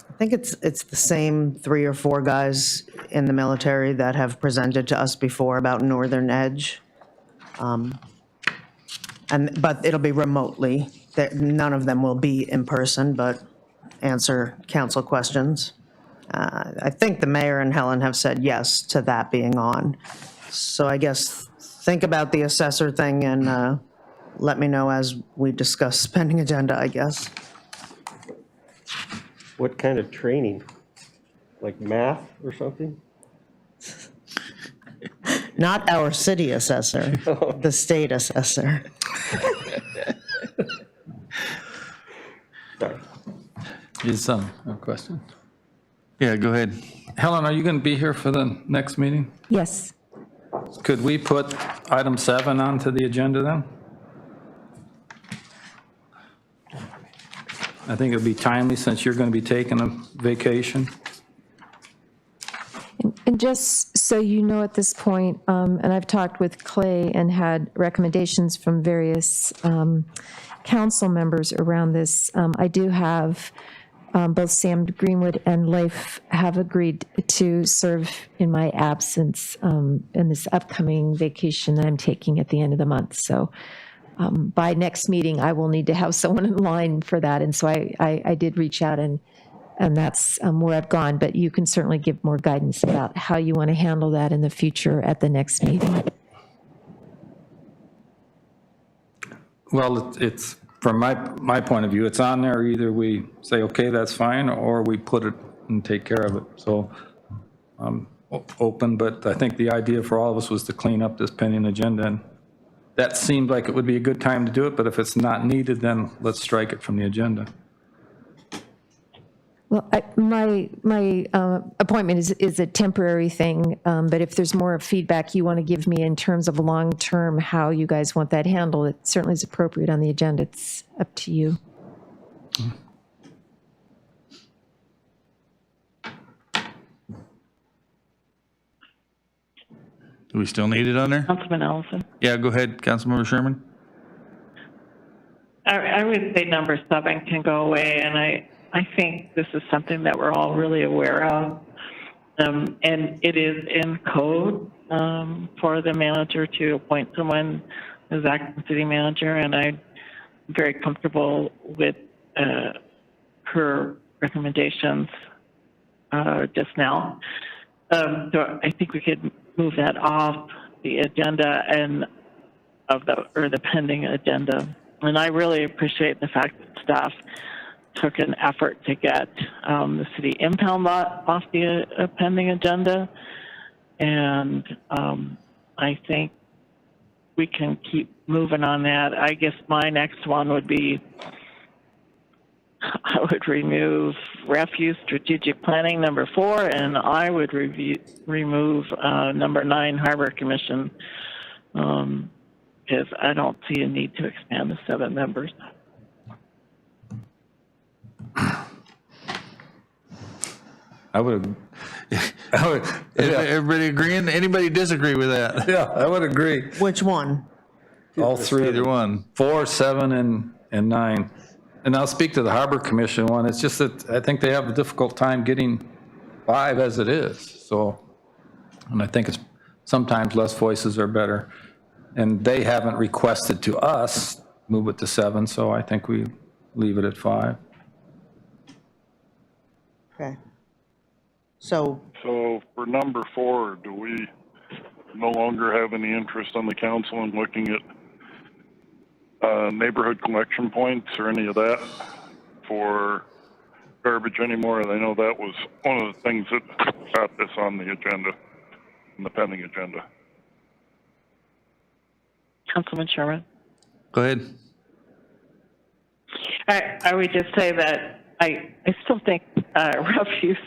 [SPEAKER 2] I think it's the same 3 or 4 guys in the military that have presented to us before about Northern Edge. But it'll be remotely. None of them will be in person, but answer council questions. I think the mayor and Helen have said yes to that being on. So I guess think about the assessor thing and let me know as we discuss spending agenda, I guess.
[SPEAKER 3] What kind of training? Like math or something?
[SPEAKER 2] Not our city assessor, the state assessor.
[SPEAKER 3] Sorry.
[SPEAKER 5] Is a question?
[SPEAKER 1] Yeah, go ahead.
[SPEAKER 5] Helen, are you going to be here for the next meeting?
[SPEAKER 10] Yes.
[SPEAKER 5] Could we put item 7 onto the agenda then? I think it would be timely since you're going to be taking a vacation.
[SPEAKER 10] And just so you know at this point, and I've talked with Clay and had recommendations from various council members around this, I do have both Sam Greenwood and Leif have agreed to serve in my absence in this upcoming vacation that I'm taking at the end of the month. So by next meeting, I will need to have someone in line for that. And so I did reach out and that's where I've gone. But you can certainly give more guidance about how you want to handle that in the future at the next meeting.
[SPEAKER 5] Well, it's from my point of view, it's on there, either we say, okay, that's fine, or we put it and take care of it. So I'm open, but I think the idea for all of us was to clean up this pending agenda, and that seemed like it would be a good time to do it, but if it's not needed, then let's strike it from the agenda.
[SPEAKER 10] Well, my appointment is a temporary thing, but if there's more feedback you want to give me in terms of long-term, how you guys want that handled, it certainly is appropriate on the agenda. It's up to you.
[SPEAKER 1] Do we still need it on there?
[SPEAKER 6] Councilman Ellison?
[SPEAKER 1] Yeah, go ahead, Councilmember Sherman.
[SPEAKER 6] I would say number 7 can go away, and I think this is something that we're all really aware of. And it is in code for the manager to appoint someone as acting city manager, and I'm very comfortable with her recommendations just now. So I think we could move that off the agenda and the pending agenda. And I really appreciate the fact that staff took an effort to get the city impound lot off the pending agenda. And I think we can keep moving on that. I guess my next one would be, I would remove refuse strategic planning number 4, and I would remove number 9 Harbor Commission, because I don't see a need to expand to 7 members.
[SPEAKER 5] I would
[SPEAKER 1] Everybody agreeing? Anybody disagree with that?
[SPEAKER 5] yeah, I would agree.
[SPEAKER 2] Which one?
[SPEAKER 5] All three.
[SPEAKER 1] Either one.
[SPEAKER 5] 4, 7, and 9. And I'll speak to the Harbor Commission one. It's just that I think they have a difficult time getting 5 as it is. So, and I think it's sometimes less voices are better. And they haven't requested to us move it to 7, so I think we leave it at 5.
[SPEAKER 2] Okay. So
[SPEAKER 7] for number 4, do we no longer have any interest on the council in looking at neighborhood collection points or any of that for garbage anymore? I know that was one of the things that got this on the agenda, on the pending agenda.
[SPEAKER 6] Councilman Sherman?
[SPEAKER 1] Go ahead.
[SPEAKER 6] I would just say that I still think refuse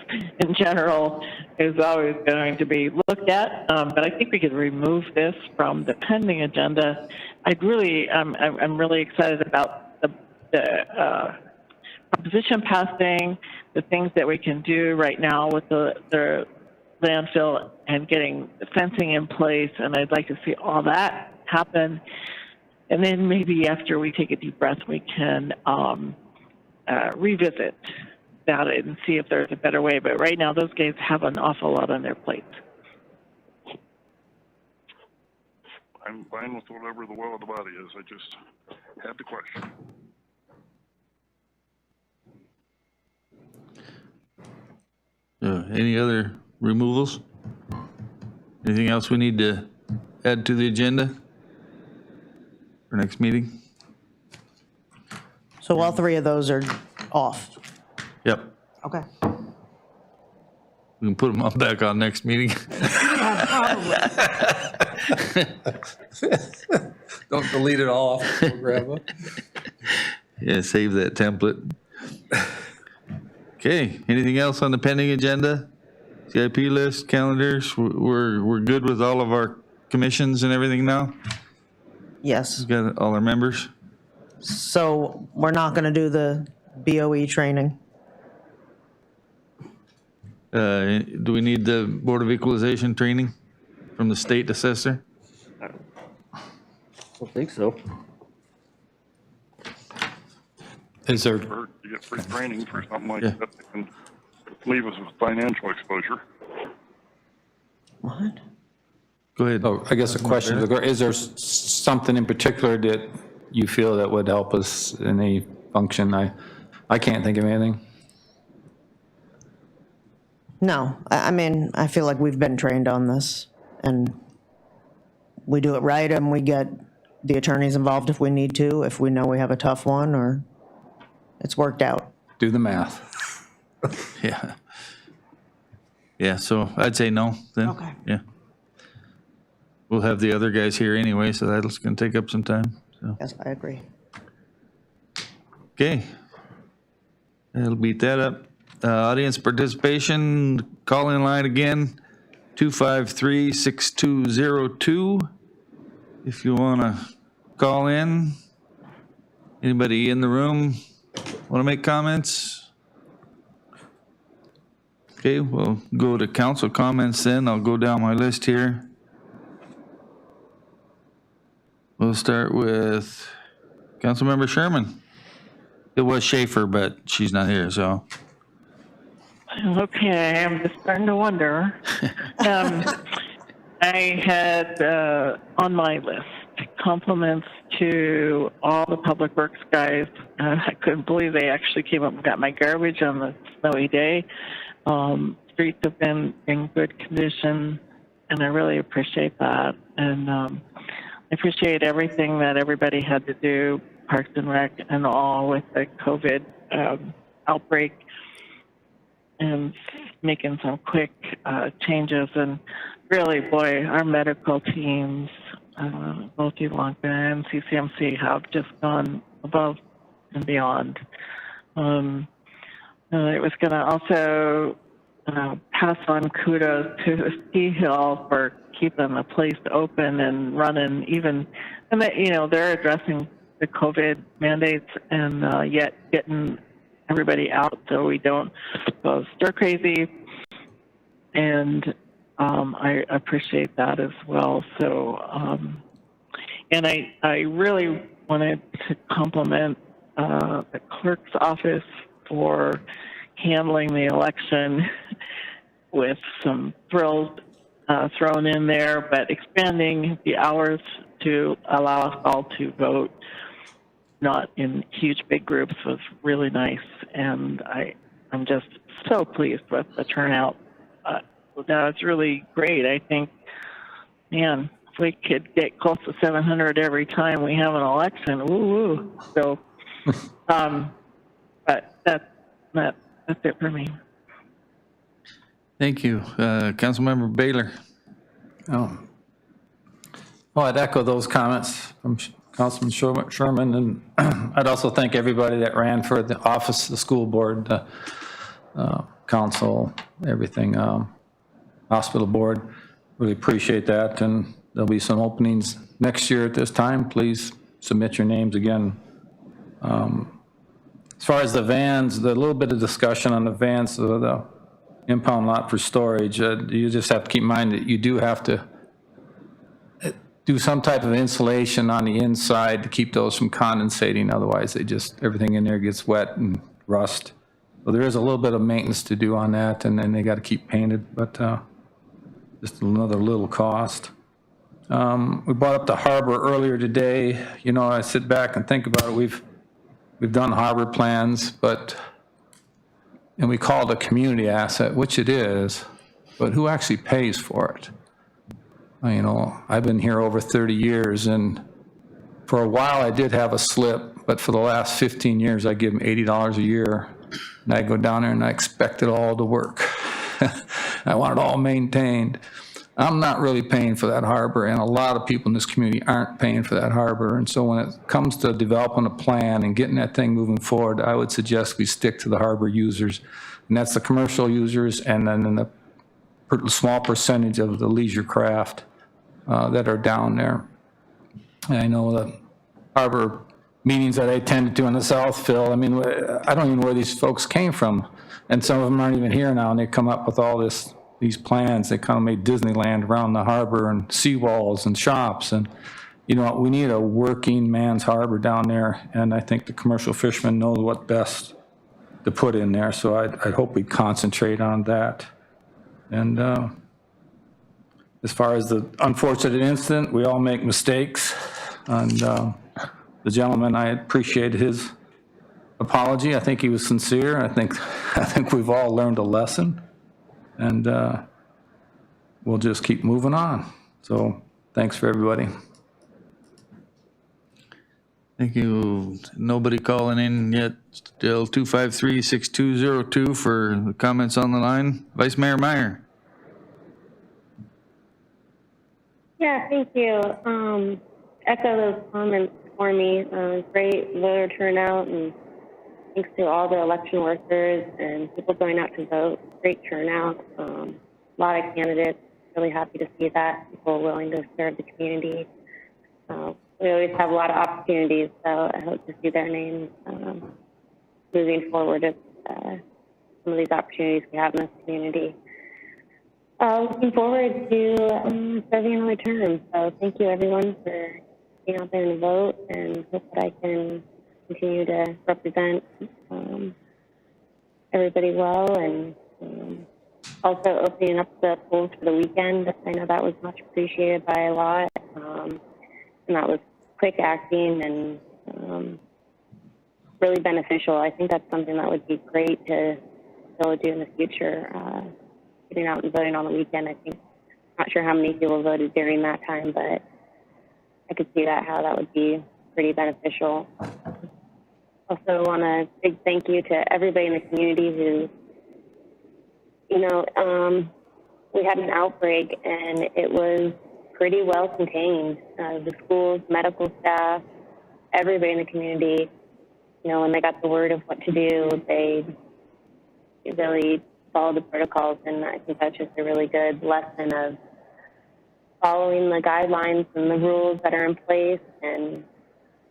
[SPEAKER 6] in general is always going to be looked at, but I think we could remove this from the pending agenda. I'm really excited about the proposition passing, the things that we can do right now with the landfill and getting the fencing in place, and I'd like to see all that happen. And then maybe after we take a deep breath, we can revisit that and see if there's a better way. But right now, those guys have an awful lot on their plates.
[SPEAKER 7] I'm fine with whatever the will of the body is. I just had the question.
[SPEAKER 1] Any other removals? Anything else we need to add to the agenda for next meeting?
[SPEAKER 2] So all 3 of those are off.
[SPEAKER 1] Yep.
[SPEAKER 2] Okay.
[SPEAKER 1] We can put them all back on next meeting.
[SPEAKER 5] Don't delete it all off. Grab it.
[SPEAKER 1] Yeah, save that template. Okay, anything else on the pending agenda? CIP list, calendars, we're good with all of our commissions and everything now?
[SPEAKER 2] Yes.
[SPEAKER 1] We've got all our members?
[SPEAKER 2] So we're not going to do the BOE training.
[SPEAKER 1] Do we need the Board of Equalization training from the state assessor?
[SPEAKER 3] I don't think so.
[SPEAKER 5] Is there,
[SPEAKER 7] Or you get free training for something like
[SPEAKER 1] Yeah.
[SPEAKER 7] that that can leave us with financial exposure.
[SPEAKER 2] What?
[SPEAKER 1] Go ahead.
[SPEAKER 5] oh, I guess the question is there something in particular that you feel that would help us in a function? I can't think of anything.
[SPEAKER 2] No, I mean, I feel like we've been trained on this, and we do it right, and we get the attorneys involved if we need to, if we know we have a tough one, or it's worked out.
[SPEAKER 5] Do the math.
[SPEAKER 1] Yeah. Yeah, so I'd say no then.
[SPEAKER 2] Okay.
[SPEAKER 1] Yeah. We'll have the other guys here anyway, so that's gonna take up some time, so.
[SPEAKER 2] Yes, I agree.
[SPEAKER 1] Okay. That'll beat that up. Audience participation, call-in line again, 253-6202. If you wanna call in. Anybody in the room wanna make comments? Okay, we'll go to council comments then. I'll go down my list here. We'll start with Councilmember Sherman. It was Schaefer, but she's not here, so.
[SPEAKER 6] Okay, I'm just starting to wonder. I had on my list compliments to all the public works guys. I couldn't believe they actually came up and got my garbage on the snowy day. Streets have been in good condition, and I really appreciate that. And I appreciate everything that everybody had to do, Parks and Rec and all, with the COVID outbreak, and making some quick changes. And really, boy, our medical teams, both Elonka and CCMC, have just gone above and beyond. It was going to also pass on kudos to Ski Hill for keeping the place open and running, even, and that, you know, they're addressing the COVID mandates and yet getting everybody out so we don't go stir crazy. And I appreciate that as well. So, and I really wanted to compliment the clerk's office for handling the election with some thrills thrown in there, but expanding the hours to allow us all to vote, not in huge big groups, was really nice. And I'm just so pleased with the turnout. That's really great. I think, man, if we could get close to 700 every time we have an election, woo-woo. So, but that's it for me.
[SPEAKER 1] Thank you. Councilmember Baylor.
[SPEAKER 5] Oh. Well, I'd echo those comments from Councilman Sherman, and I'd also thank everybody that ran for the office, the school board, council, everything, hospital board. Really appreciate that, and there'll be some openings next year at this time. Please submit your names again. As far as the vans, the little bit of discussion on the vans, the impound lot for storage, you just have to keep in mind that you do have to do some type of insulation on the inside to keep those from condensating. Otherwise, everything in there gets wet and rust. So there is a little bit of maintenance to do on that, and then they got to keep painted, but just another little cost. We brought up the harbor earlier today. You know, I sit back and think about it. We've done harbor plans, and we call it a community asset, which it is, but who actually pays for it? You know, I've been here over 30 years, and for a while I did have a slip, but for the last 15 years I give them $80 a year, and I go down there and I expect it all to work. I want it all maintained. I'm not really paying for that harbor, and a lot of people in this community aren't paying for that harbor. And so when it comes to developing a plan and getting that thing moving forward, I would suggest we stick to the harbor users, and that's the commercial users, and then the small percentage of the leisure craft that are down there. And I know the harbor meetings that I attended to in the South, Phil, I mean, I don't even know where these folks came from, and some of them aren't even here now, and they come up with all these plans. They kind of made Disneyland around the harbor and seawalls and shops. And, you know, we need a working man's harbor down there. And I think the commercial fishermen know what best to put in there. So I'd hope we concentrate on that. And as far as the unfortunate incident, we all make mistakes. And the gentleman, I appreciated his apology. I think he was sincere. I think we've all learned a lesson. And we'll just keep moving on. So thanks for everybody.
[SPEAKER 1] Thank you. Nobody calling in yet. Still 253-6202 for the comments on the line. Vice Mayor Meyer.
[SPEAKER 8] Yeah, thank you. Echo those comments for me. Great voter turnout, and thanks to all the election workers and people going out to vote. Great turnout. A lot of candidates. Really happy to see that. People willing to serve the community. We always have a lot of opportunities, so I hope to see their names moving forward as some of these opportunities we have in this community. Looking forward to serving another term. So thank you, everyone, for being out there and vote, and hope that I can continue to represent everybody well, and also opening up the polls for the weekend. I know that was much appreciated by a lot, and that was quick acting and really beneficial. I think that's something that would be great to be able to do in the future. Getting out and voting on the weekend, I think, not sure how many people voted during that time, but I could see how that would be pretty beneficial. Also want a big thank you to everybody in the community who, we had an outbreak and it was pretty well contained. The schools, medical staff, everybody in the community, when they got the word of what to do, they really follow the protocols, and I think that's just a really good lesson of following the guidelines and the rules that are in place and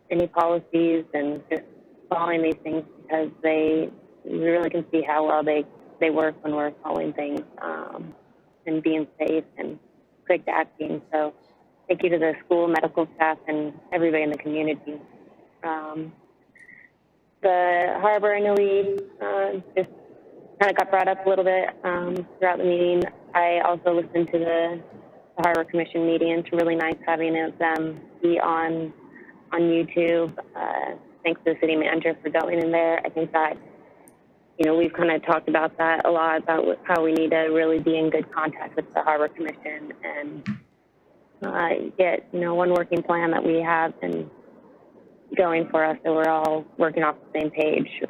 [SPEAKER 8] any policies, and just following these things, because we really can see how well they work when we're following things and being safe and quick acting. So thank you to the school, medical staff, and everybody in the community. The harbor, I know we just kind of got brought up a little bit throughout the meeting. I also listened to the Harbor Commission meeting. It's really nice having them be on YouTube. Thanks to the city manager for going in there. I think that, we've kind of talked about that a lot, about how we need to really be in good contact with the Harbor Commission and get, one working plan that we have and going for us, so we're all working off the same page.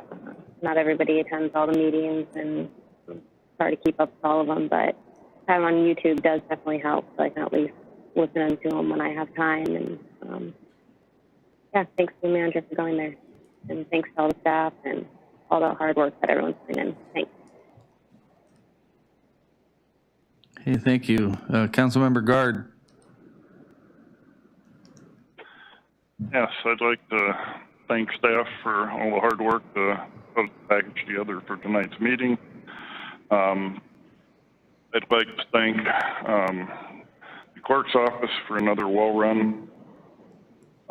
[SPEAKER 8] Not everybody attends all the meetings, and it's hard to keep up with all of them, but having on YouTube does definitely help, so I can at least listen to them when I have time. And thanks to the manager for going there, and thanks to all the staff and all the hard work that everyone's putting in. Thanks.
[SPEAKER 1] Hey, thank you. Councilmember Guard.
[SPEAKER 7] Yes, I'd like to thank staff for all the hard work to put the package together for tonight's meeting. I'd like to thank the clerk's office for another well-run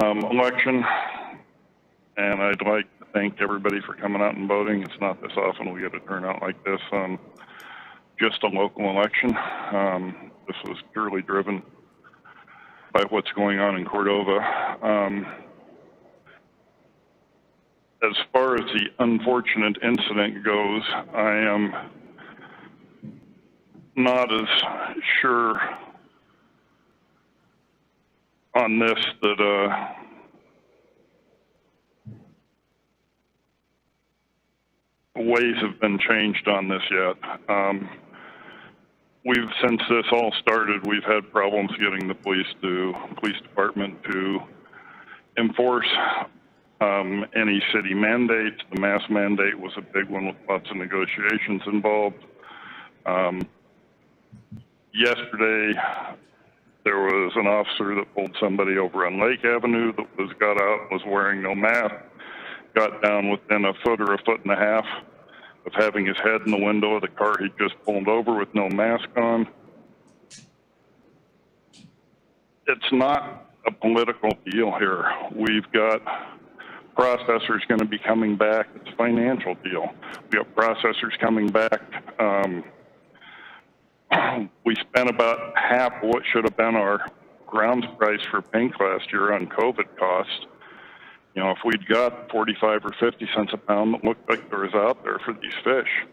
[SPEAKER 7] election, and I'd like to thank everybody for coming out and voting. It's not this often we get a turnout like this on just a local election. This was purely driven by what's going on in Cordova. As far as the unfortunate incident goes, I am not as sure on this that ways have been changed on this yet. Since this all started, we've had problems getting the police department to enforce any city mandates. The mask mandate was a big one with lots of negotiations involved. Yesterday, there was an officer that pulled somebody over on Lake Avenue that got out, was wearing no mask, got down within a foot or a foot and a half of having his head in the window of the car he just pulled over with no mask on. It's not a political deal here. We've got processors going to be coming back. It's a financial deal. We have processors coming back. We spent about half of what should have been our grounds price for pink last year on COVID costs. If we'd got 45 or 50 cents a pound that looked like there was out there for these fish,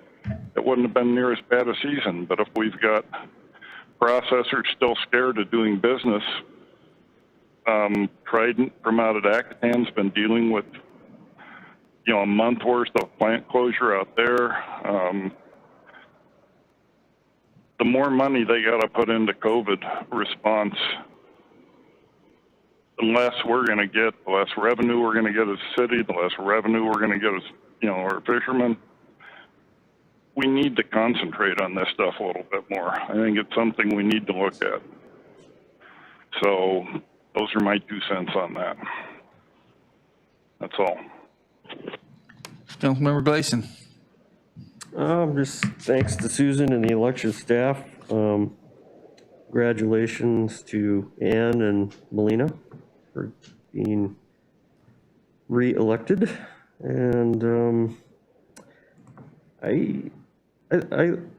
[SPEAKER 7] it wouldn't have been near as bad a season. But if we've got processors still scared of doing business Trident from out at Acatan's been dealing with, a month worth of plant closure out there. The more money they got to put into COVID response, the less we're going to get, the less revenue we're going to get as a city, the less revenue we're going to get as, our fishermen. We need to concentrate on this stuff a little bit more. I think it's something we need to look at. So those are my 2 cents on that. That's all.
[SPEAKER 1] Councilmember Gleason.
[SPEAKER 3] Just thanks to Susan and the election staff. Congratulations to Ann and Melina for being re-elected. And I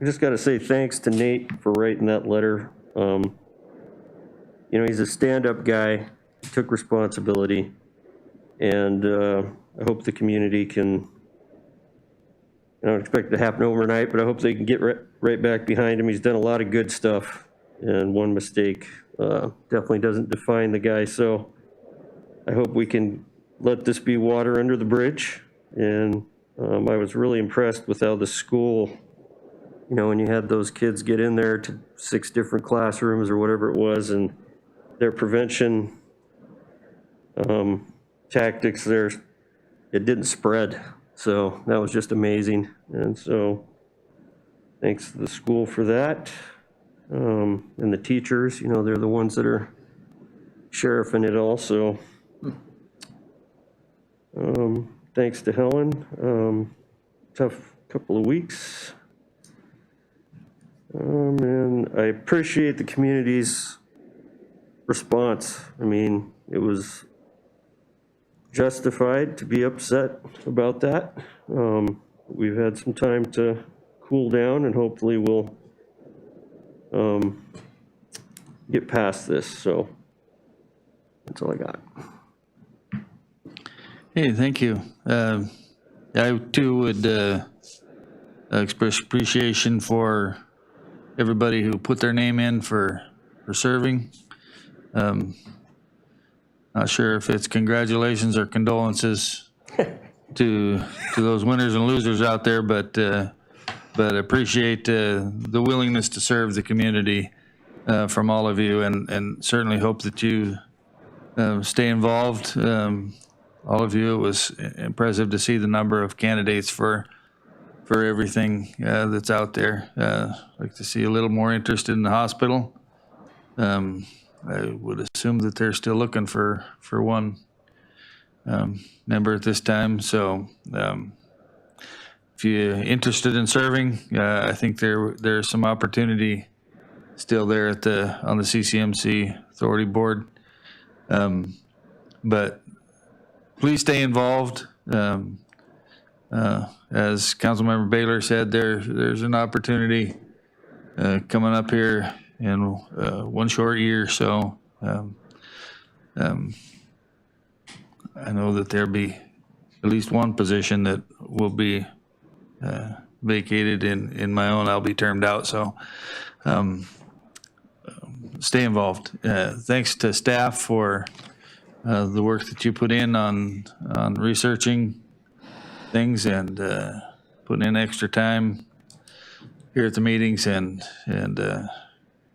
[SPEAKER 3] just got to say thanks to Nate for writing that letter. He's a stand-up guy, took responsibility, and I hope the community can, I don't expect it to happen overnight, but I hope they can get right back behind him. He's done a lot of good stuff, and one mistake definitely doesn't define the guy. So I hope we can let this be water under the bridge. And I was really impressed with how the school, when you had those kids get in there to 6 different classrooms or whatever it was, and their prevention tactics there, it didn't spread. So that was just amazing. And so thanks to the school for that. And the teachers, they're the ones that are sheriffing it all. So thanks to Helen. Tough couple of weeks. And I appreciate the community's response. I mean, it was justified to be upset about that. We've had some time to cool down, and hopefully we'll get past this. So that's all I got.
[SPEAKER 1] Hey, thank you. I too would express appreciation for everybody who put their name in for serving. Not sure if it's congratulations or condolences to those winners and losers out there, but appreciate the willingness to serve the community from all of you, and certainly hope that you stay involved. All of you, it was impressive to see the number of candidates for everything that's out there. I'd like to see a little more interest in the hospital. I would assume that they're still looking for one member at this time. So if you're interested in serving, I think there's some opportunity still there on the CCMC Authority Board. But please stay involved. As Councilmember Baylor said, there's an opportunity coming up here in one short year. So I know that there'll be at least one position that will be vacated in my own. I'll be termed out. So stay involved. Thanks to staff for the work that you put in on researching things and putting in extra time here at the meetings and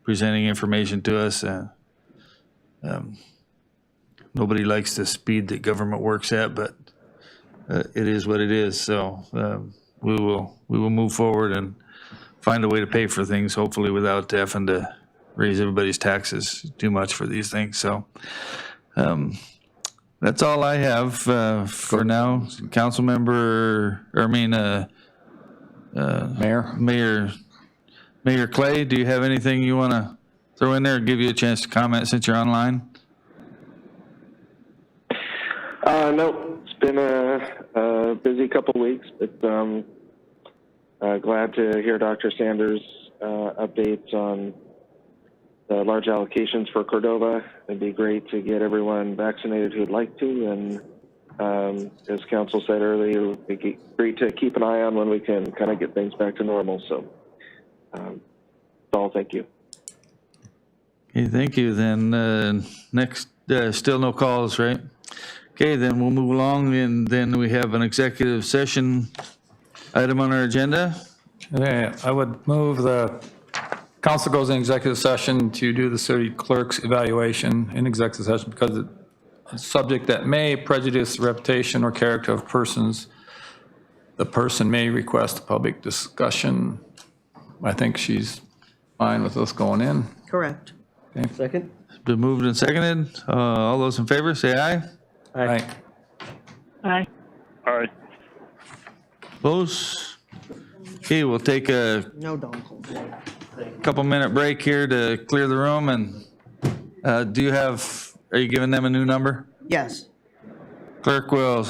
[SPEAKER 1] presenting information to us. Nobody likes the speed that government works at, but it is what it is. So we will move forward and find a way to pay for things, hopefully without having to raise everybody's taxes too much for these things. So that's all I have for now. Mayor Clay, do you have anything you want to throw in there or give you a chance to comment since you're online?
[SPEAKER 9] No, it's been a busy couple of weeks, but glad to hear Dr. Sanders' updates on the large allocations for Cordova. It'd be great to get everyone vaccinated who'd like to, and as Council said earlier, it'd be great to keep an eye on when we can kind of get things back to normal. So that's all. Thank you.
[SPEAKER 1] Okay, thank you. Then next Still no calls, right? Okay, then we'll move along, and then we have an executive session item on our agenda.
[SPEAKER 5] Okay, I would move the council goes in executive session to do the city clerk's evaluation in executive session because it's a subject that may prejudice the reputation or character of persons. The person may request a public discussion. I think she's fine with us going in.
[SPEAKER 2] Correct.
[SPEAKER 3] Second?
[SPEAKER 1] Been moved and seconded. All those in favor, say aye.
[SPEAKER 5] Aye.
[SPEAKER 6] Aye.
[SPEAKER 7] All right.
[SPEAKER 1] Opposed? Okay, we'll take a
[SPEAKER 2] No Dawn Cold.
[SPEAKER 1] couple minute break here to clear the room, and are you giving them a new number?
[SPEAKER 2] Yes.
[SPEAKER 1] Clerk will